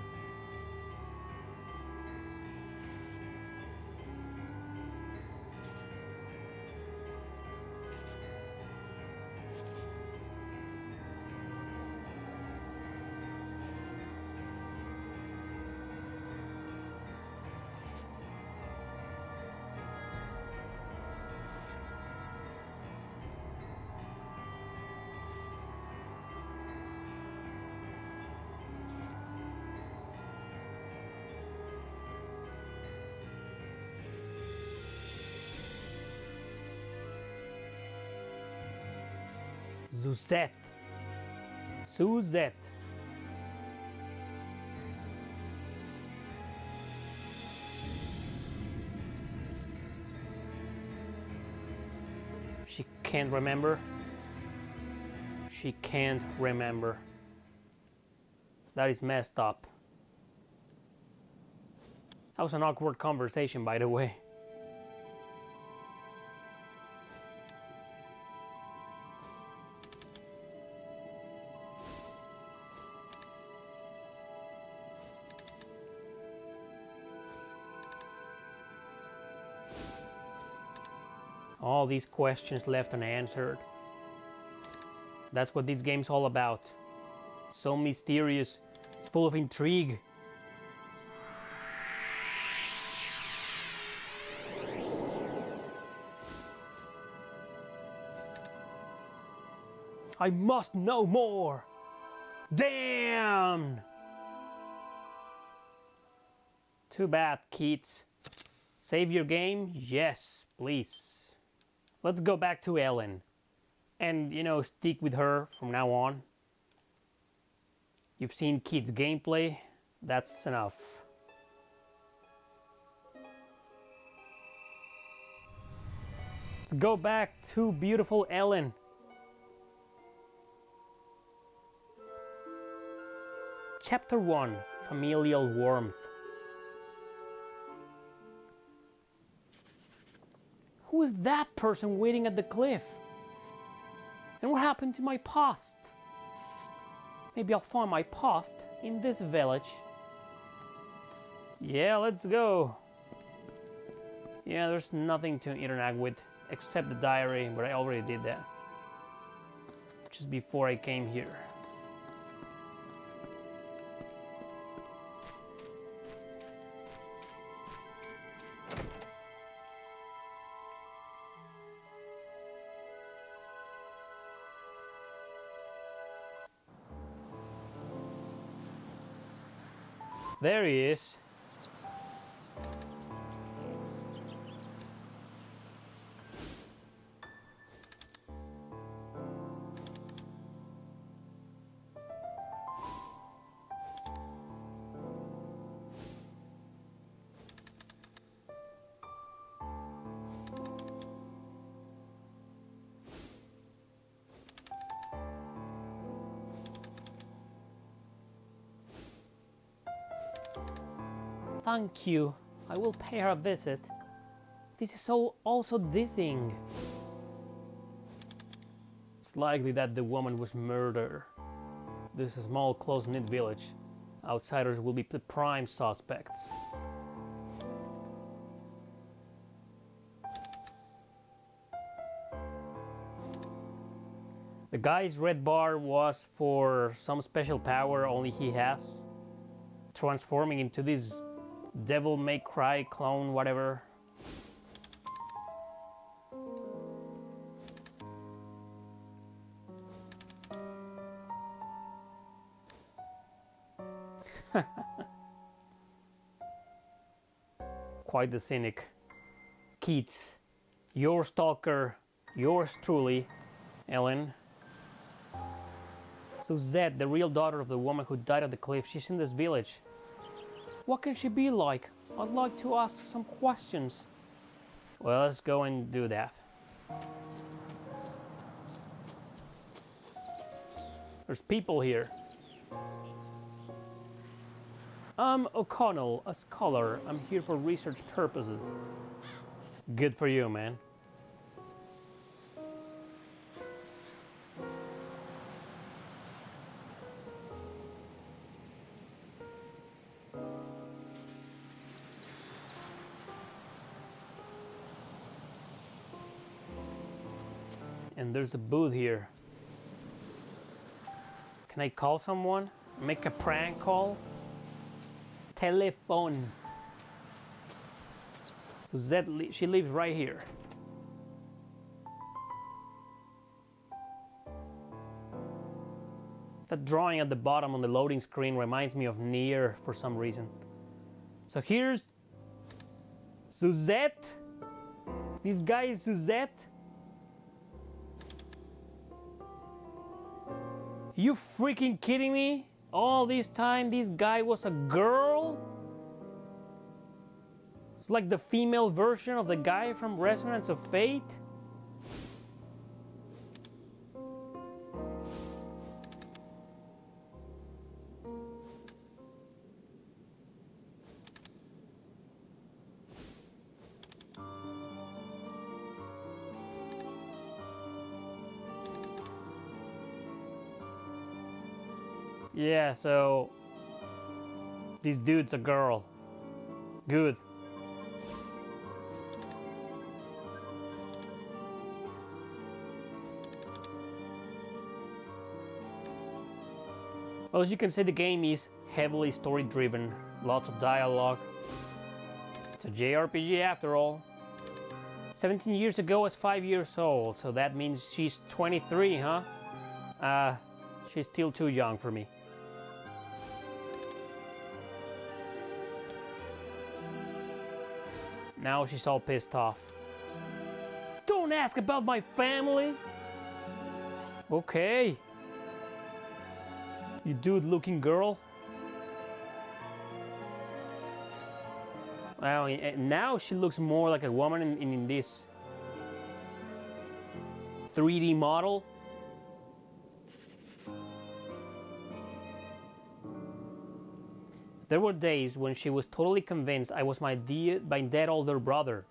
Suzette. Suzette. She can't remember. She can't remember. That is messed up. That was an awkward conversation, by the way. All these questions left unanswered. That's what this game's all about. So mysterious, full of intrigue. I must know more! Damn! Too bad, kids. Save your game? Yes, please. Let's go back to Ellen. And, you know, stick with her from now on. You've seen kids' gameplay. That's enough. Let's go back to beautiful Ellen. Chapter 1, Familial Warmth. Who is that person waiting at the cliff? And what happened to my past? Maybe I'll find my past in this village. Yeah, let's go. Yeah, there's nothing to interact with except the diary, but I already did that. Just before I came here. There he is. Thank you. I will pay her a visit. This is also dizzying. It's likely that the woman was murdered. This is a small, close-knit village. Outsiders will be the prime suspects. The guy's red bar was for some special power only he has. Transforming into this Devil May Cry clone, whatever. Quite the cynic. Keats, your stalker, yours truly, Ellen. So Zed, the real daughter of the woman who died at the cliff, she's in this village. What can she be like? I'd like to ask her some questions. Well, let's go and do that. There's people here. I'm O'Connell, a scholar. I'm here for research purposes. Good for you, man. And there's a booth here. Can I call someone? Make a prank call? Telephone. So Zed, she lives right here. That drawing at the bottom on the loading screen reminds me of Nier for some reason. So here's Suzette. This guy is Suzette. You freaking kidding me? All this time this guy was a girl? It's like the female version of the guy from Resonance of Fate? Yeah, so this dude's a girl. Good. Well, as you can see, the game is heavily story-driven, lots of dialogue. It's a JRPG after all. 17 years ago, I was 5 years old, so that means she's 23, huh? She's still too young for me. Now she's all pissed off. Don't ask about my family! Okay. You dude-looking girl. Well, now she looks more like a woman in this 3D model. There were days when she was totally convinced I was my dead older brother.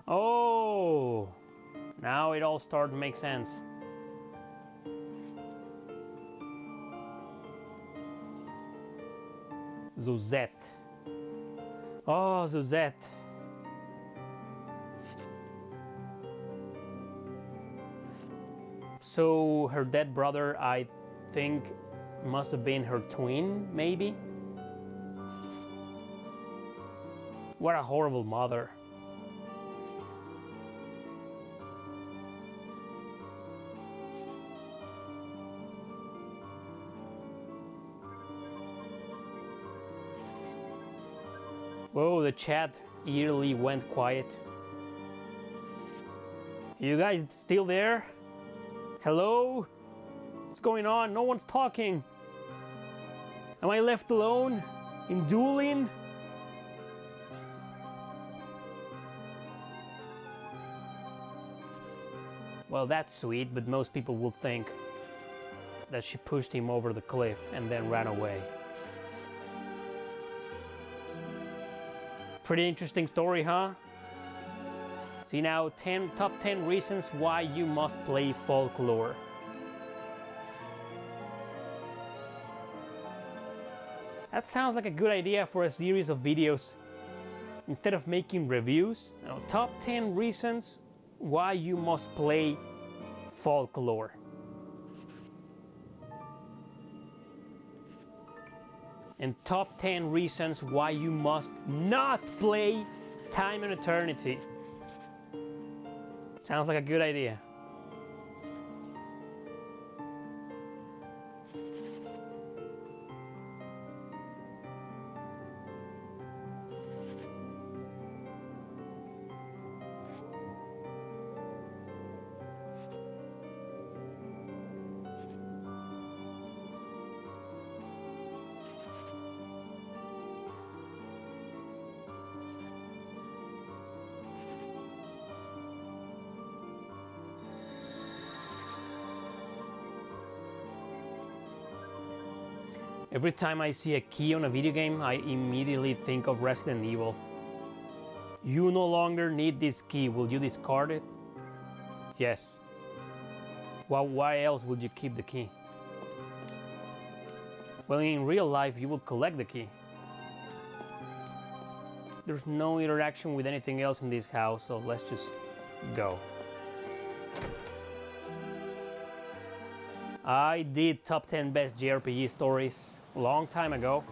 Oh, now it all started to make sense. Suzette. Oh, Suzette. So her dead brother, I think, must have been her twin, maybe? What a horrible mother. Whoa, the chat eerily went quiet. You guys still there? Hello? What's going on? No one's talking. Am I left alone in dueling? Well, that's sweet, but most people will think that she pushed him over the cliff and then ran away. Pretty interesting story, huh? See now, top 10 reasons why you must play Folklore. That sounds like a good idea for a series of videos. Instead of making reviews, top 10 reasons why you must play Folklore. And top 10 reasons why you must not play Time and Eternity. Sounds like a good idea. Every time I see a key on a video game, I immediately think of Resident Evil. You no longer need this key. Will you discard it? Yes. Well, why else would you keep the key? Well, in real life, you will collect the key. There's no interaction with anything else in this house, so let's just go. I did top 10 best JRPG stories a long time ago.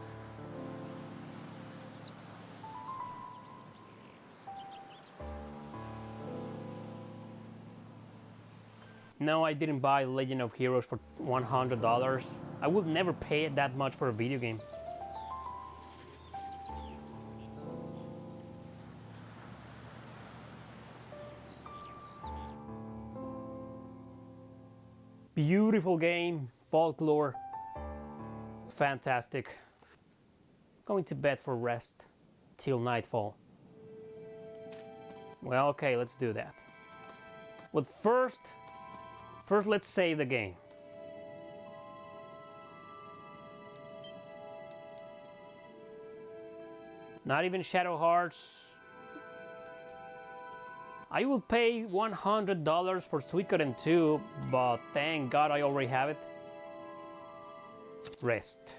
No, I didn't buy Legend of Heroes for $100. I would never pay that much for a video game. Beautiful game, Folklore. It's fantastic. Going to bed for rest till nightfall. Well, okay, let's do that. But first let's save the game. Not even Shadow Hearts. I will pay $100 for Suikoden 2, but thank God I already have it. rest.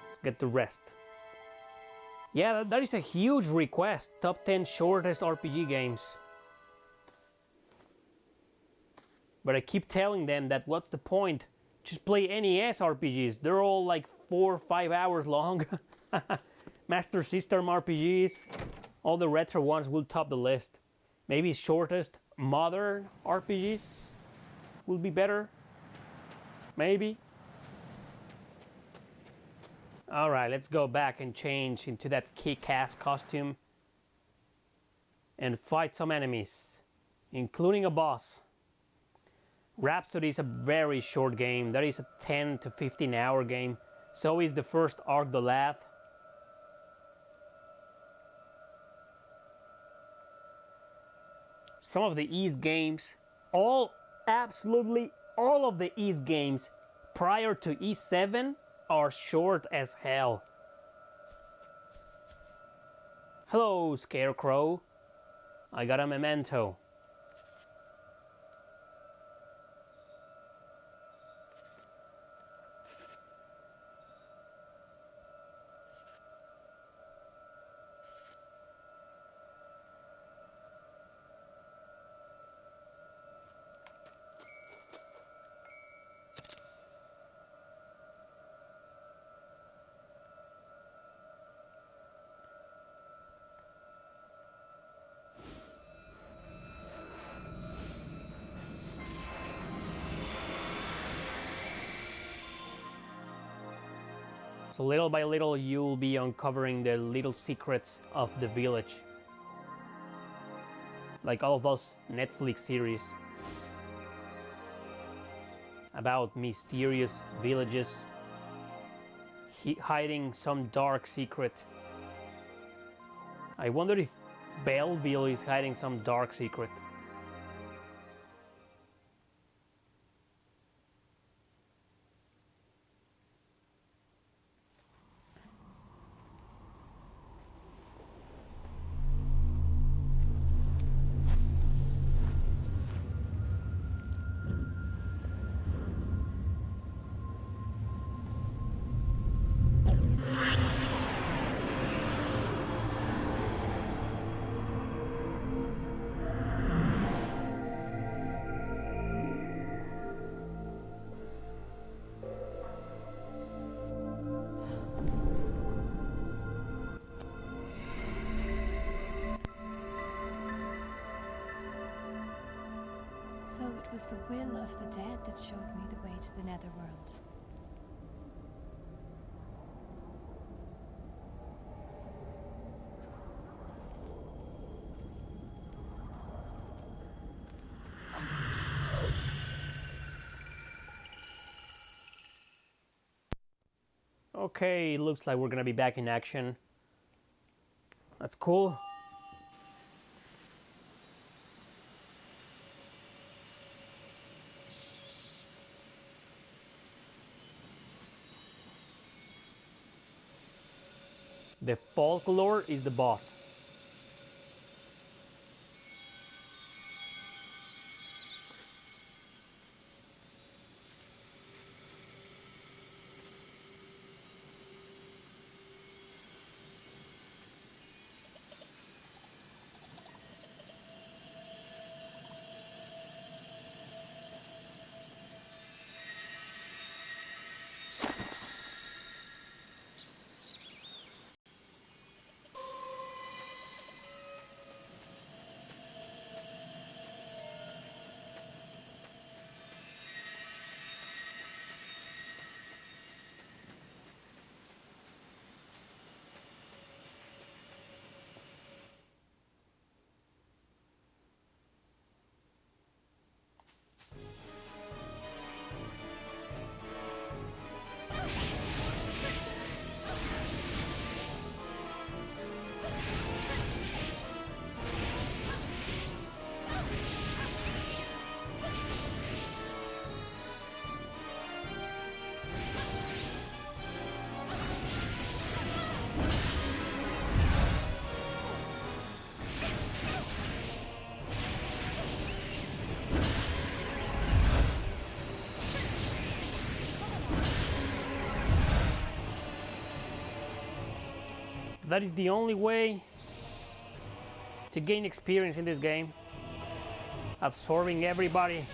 Let's get the rest. Yeah, that is a huge request. Top 10 shortest RPG games. But I keep telling them that what's the point? Just play NES RPGs. They're all like 4 or 5 hours long. Master System RPGs, all the retro ones will top the list. Maybe shortest modern RPGs will be better. Maybe. All right, let's go back and change into that kick-ass costume and fight some enemies, including a boss. Rhapsody is a very short game. That is a 10 to 15 hour game. So is the first Arc the Lath. Some of the Ys games, absolutely all of the Ys games prior to E7 are short as hell. Hello, Scarecrow. I got a memento. So little by little, you'll be uncovering the little secrets of the village. Like all of those Netflix series about mysterious villages hiding some dark secret. I wonder if Belleville is hiding some dark secret. So it was the will of the dead that showed me the way to the Netherworld. Okay, looks like we're gonna be back in action. That's cool. The Folklore is the boss. That is the only way to gain experience in this game. Absorbing everybody.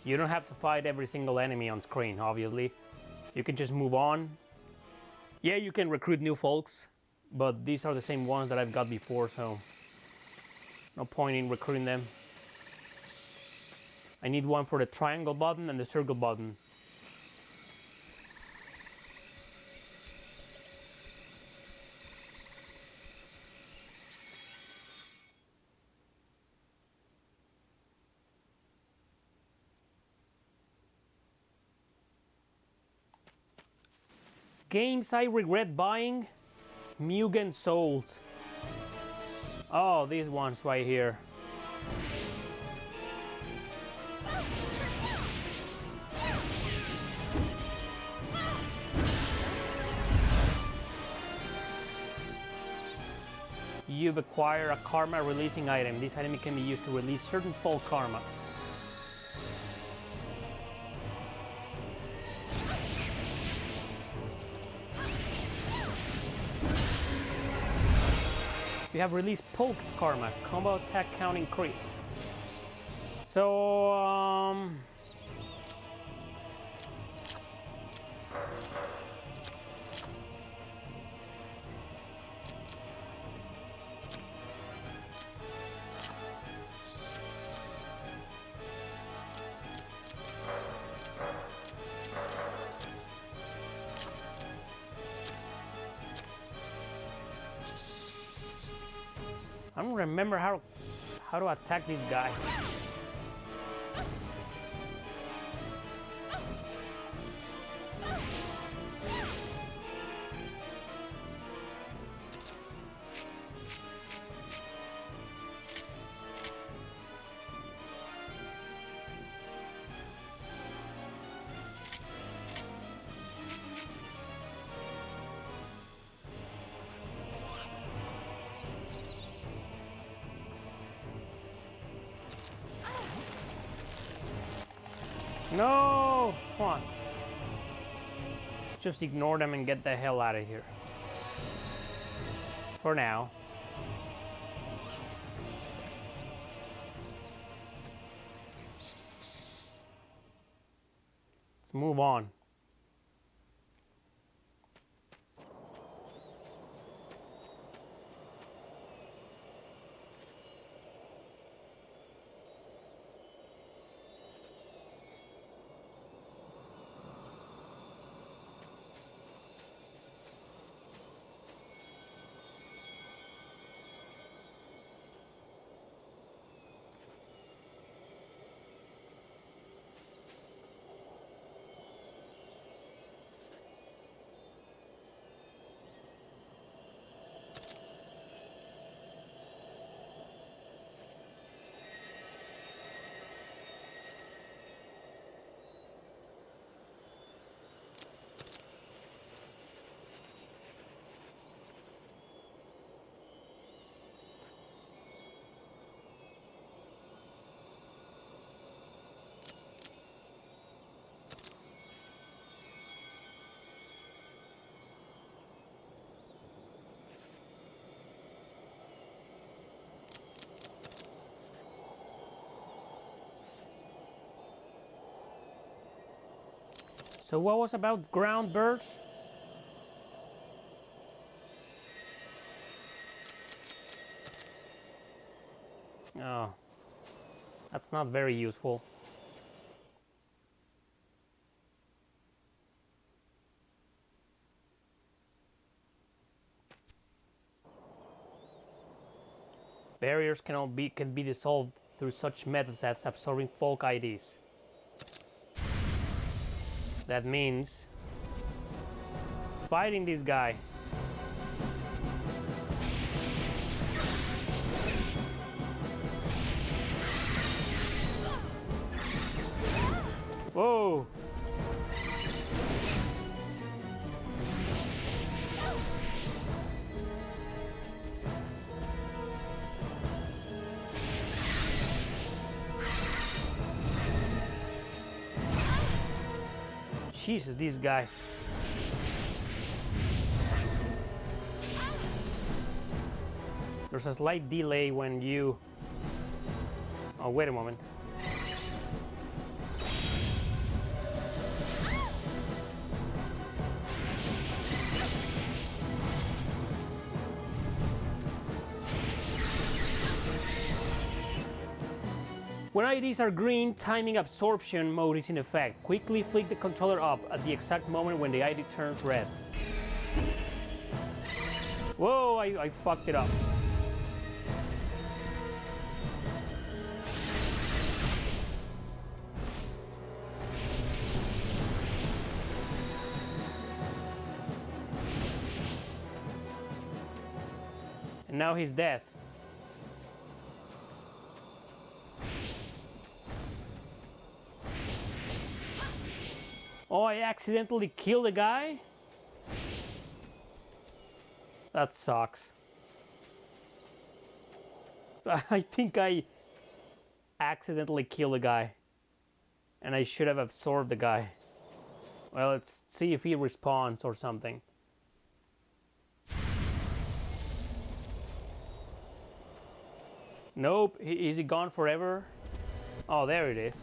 You don't have to fight every single enemy on screen, obviously. You can just move on. Yeah, you can recruit new folks, but these are the same ones that I've got before, so no point in recruiting them. I need one for the triangle button and the circle button. Games I regret buying? Mugen Souls. Oh, these ones right here. You've acquired a karma releasing item. This item can be used to release certain folk karma. You have released Polk's Karma, combo attack count increase. So, I don't remember how to attack these guys. No! Come on. Just ignore them and get the hell out of here. For now. Let's move on. So what was about ground birds? Oh, that's not very useful. Barriers can be dissolved through such methods as absorbing folk IDs. That means fighting this guy. Jesus, this guy. There's a slight delay when you... Oh, wait a moment. When IDs are green, timing absorption mode is in effect. Quickly flick the controller up at the exact moment when the ID turns red. Whoa, I fucked it up. And now he's dead. Oh, I accidentally killed a guy? That sucks. I think I accidentally killed a guy. And I should have absorbed the guy. Well, let's see if he respawns or something. Nope, is he gone forever? Oh, there it is.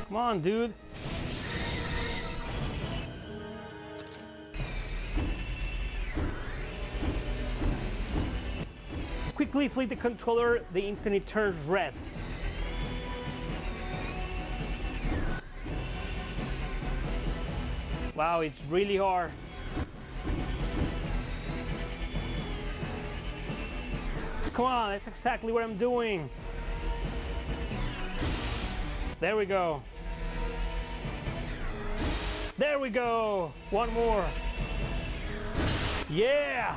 Come on, dude. Quickly flick the controller the instant it turns red. Wow, it's really hard. Come on, that's exactly what I'm doing. There we go. There we go. One more. Yeah.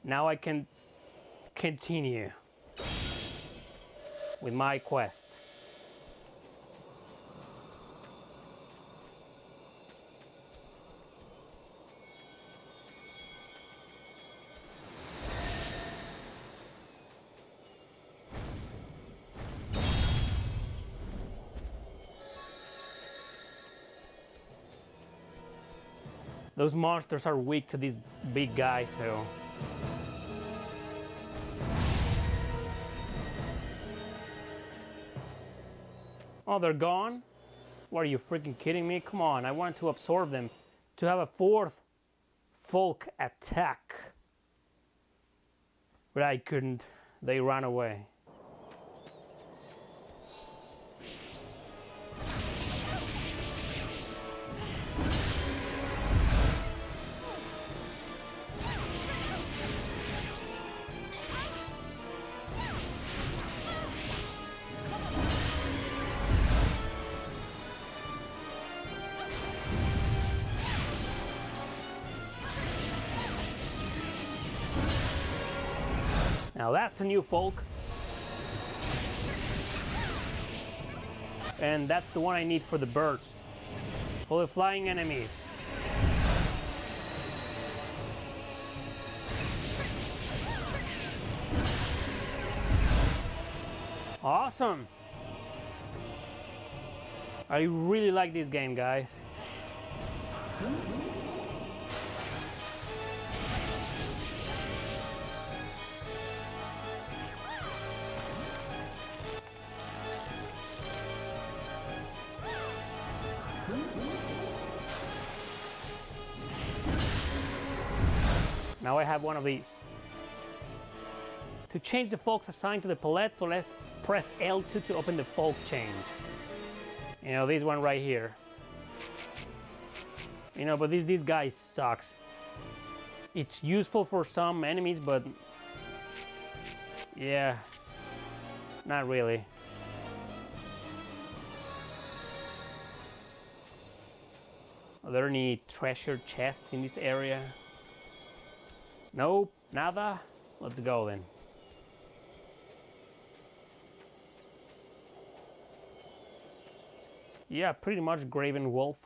Now I can continue with my quest. Those monsters are weak to these big guys, so... Oh, they're gone? What, are you freaking kidding me? Come on, I wanted to absorb them. To have a fourth folk attack. But I couldn't. They ran away. Now that's a new folk. And that's the one I need for the birds. For the flying enemies. Awesome! I really like this game, guys. Now I have one of these. To change the folks assigned to the palette, let's press L2 to open the folk change. You know, this one right here. You know, but this guy sucks. It's useful for some enemies, but yeah, not really. Are there any treasure chests in this area? Nope, nada. Let's go then. Yeah, pretty much Graven Wolf.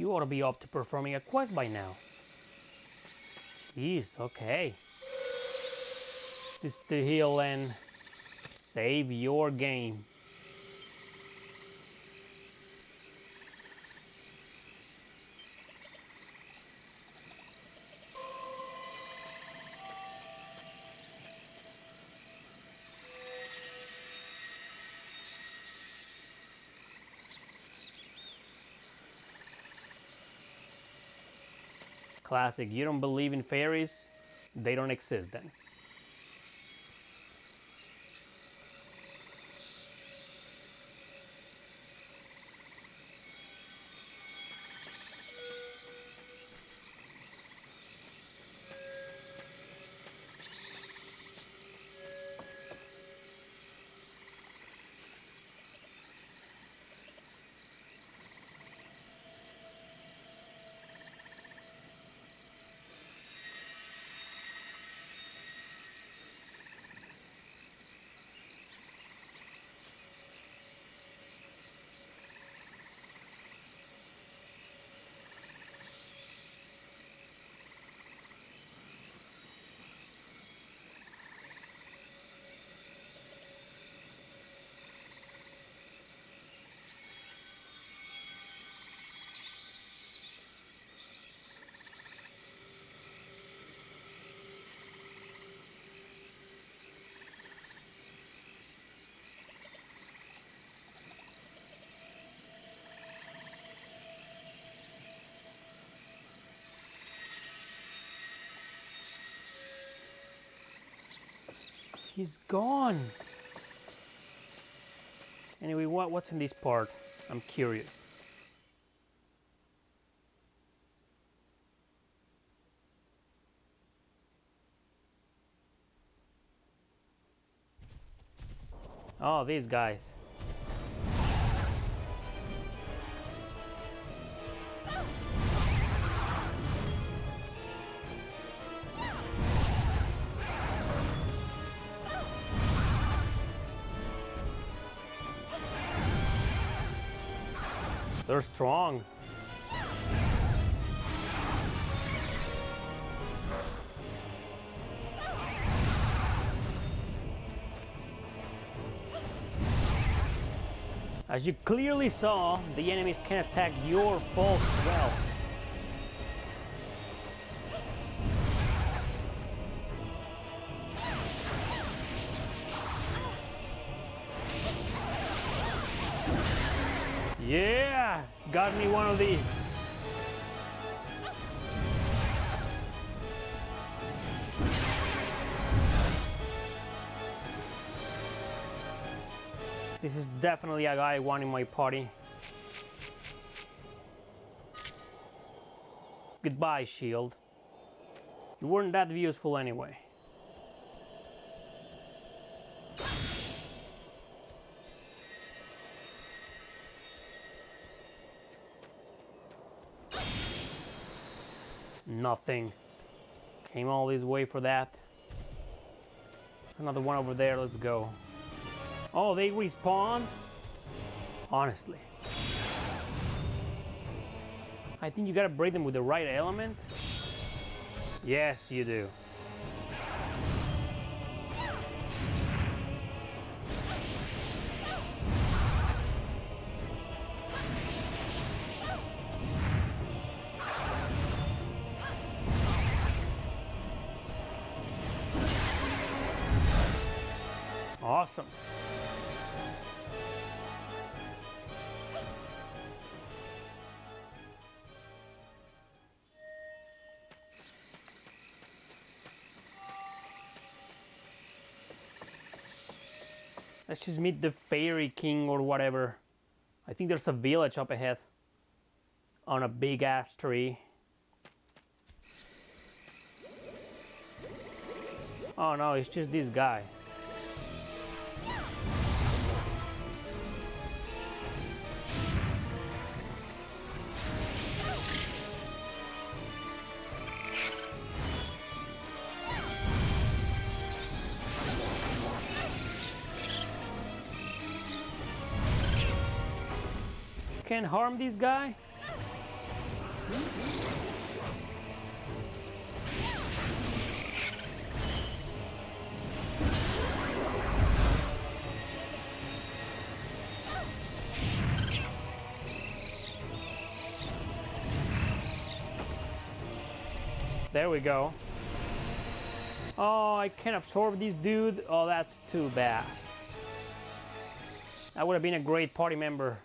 You ought to be up to performing a quest by now. Jeez, okay. This is to heal and save your game. Classic. You don't believe in fairies? They don't exist then. He's gone. Anyway, what's in this part? I'm curious. Oh, these guys. They're strong. As you clearly saw, the enemies can attack your folk as well. Yeah, got me one of these. This is definitely a guy I want in my party. Goodbye, shield. You weren't that useful anyway. Nothing. Came all this way for that. Another one over there, let's go. Oh, they respawn? Honestly. I think you gotta break them with the right element. Yes, you do. Awesome. Let's just meet the Fairy King or whatever. I think there's a village up ahead on a big ass tree. Oh no, it's just this guy. Can't harm this guy? There we go. Oh, I can't absorb this dude. Oh, that's too bad. That would have been a great party member.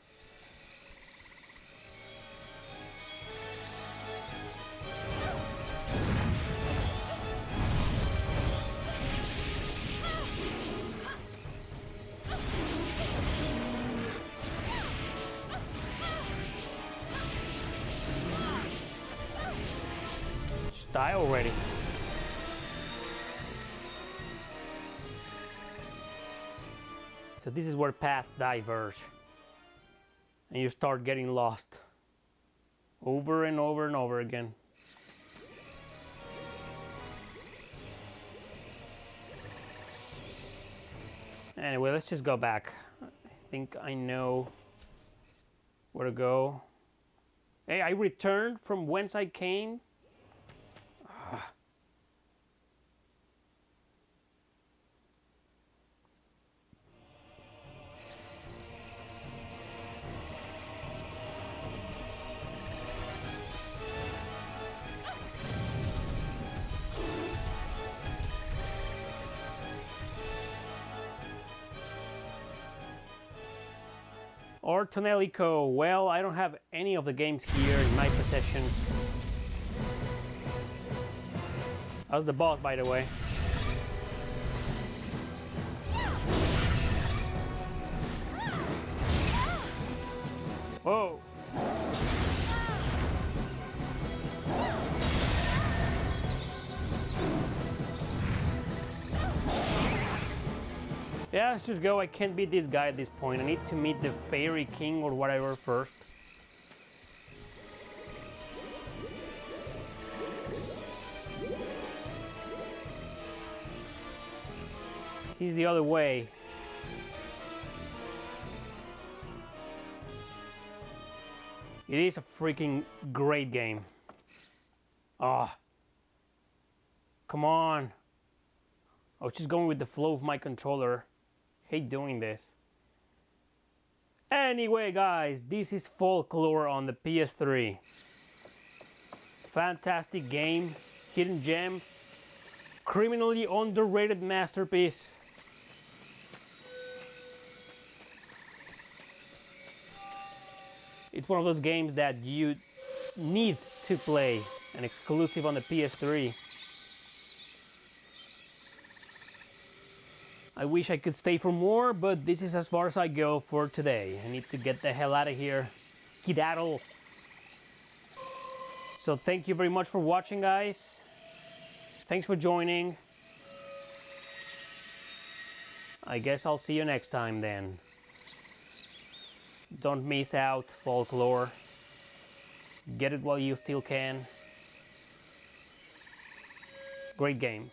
Die already. So this is where paths diverge and you start getting lost over and over and over again. Anyway, let's just go back. I think I know where to go. Hey, I returned from whence I came. Or Tonelico. Well, I don't have any of the games here in my possession. How's the boss, by the way? Whoa! Yeah, let's just go. I can't beat this guy at this point. I need to meet the Fairy King or whatever first. He's the other way. It is a freaking great game. Ah. Come on. I was just going with the flow of my controller. Hate doing this. Anyway, guys, this is Folklore on the PS3. Fantastic game, hidden gem, criminally underrated masterpiece. It's one of those games that you need to play, an exclusive on the PS3. I wish I could stay for more, but this is as far as I go for today. I need to get the hell out of here. Skedaddle. So thank you very much for watching, guys. Thanks for joining. I guess I'll see you next time then. Don't miss out, Folklore. Get it while you still can. Great game.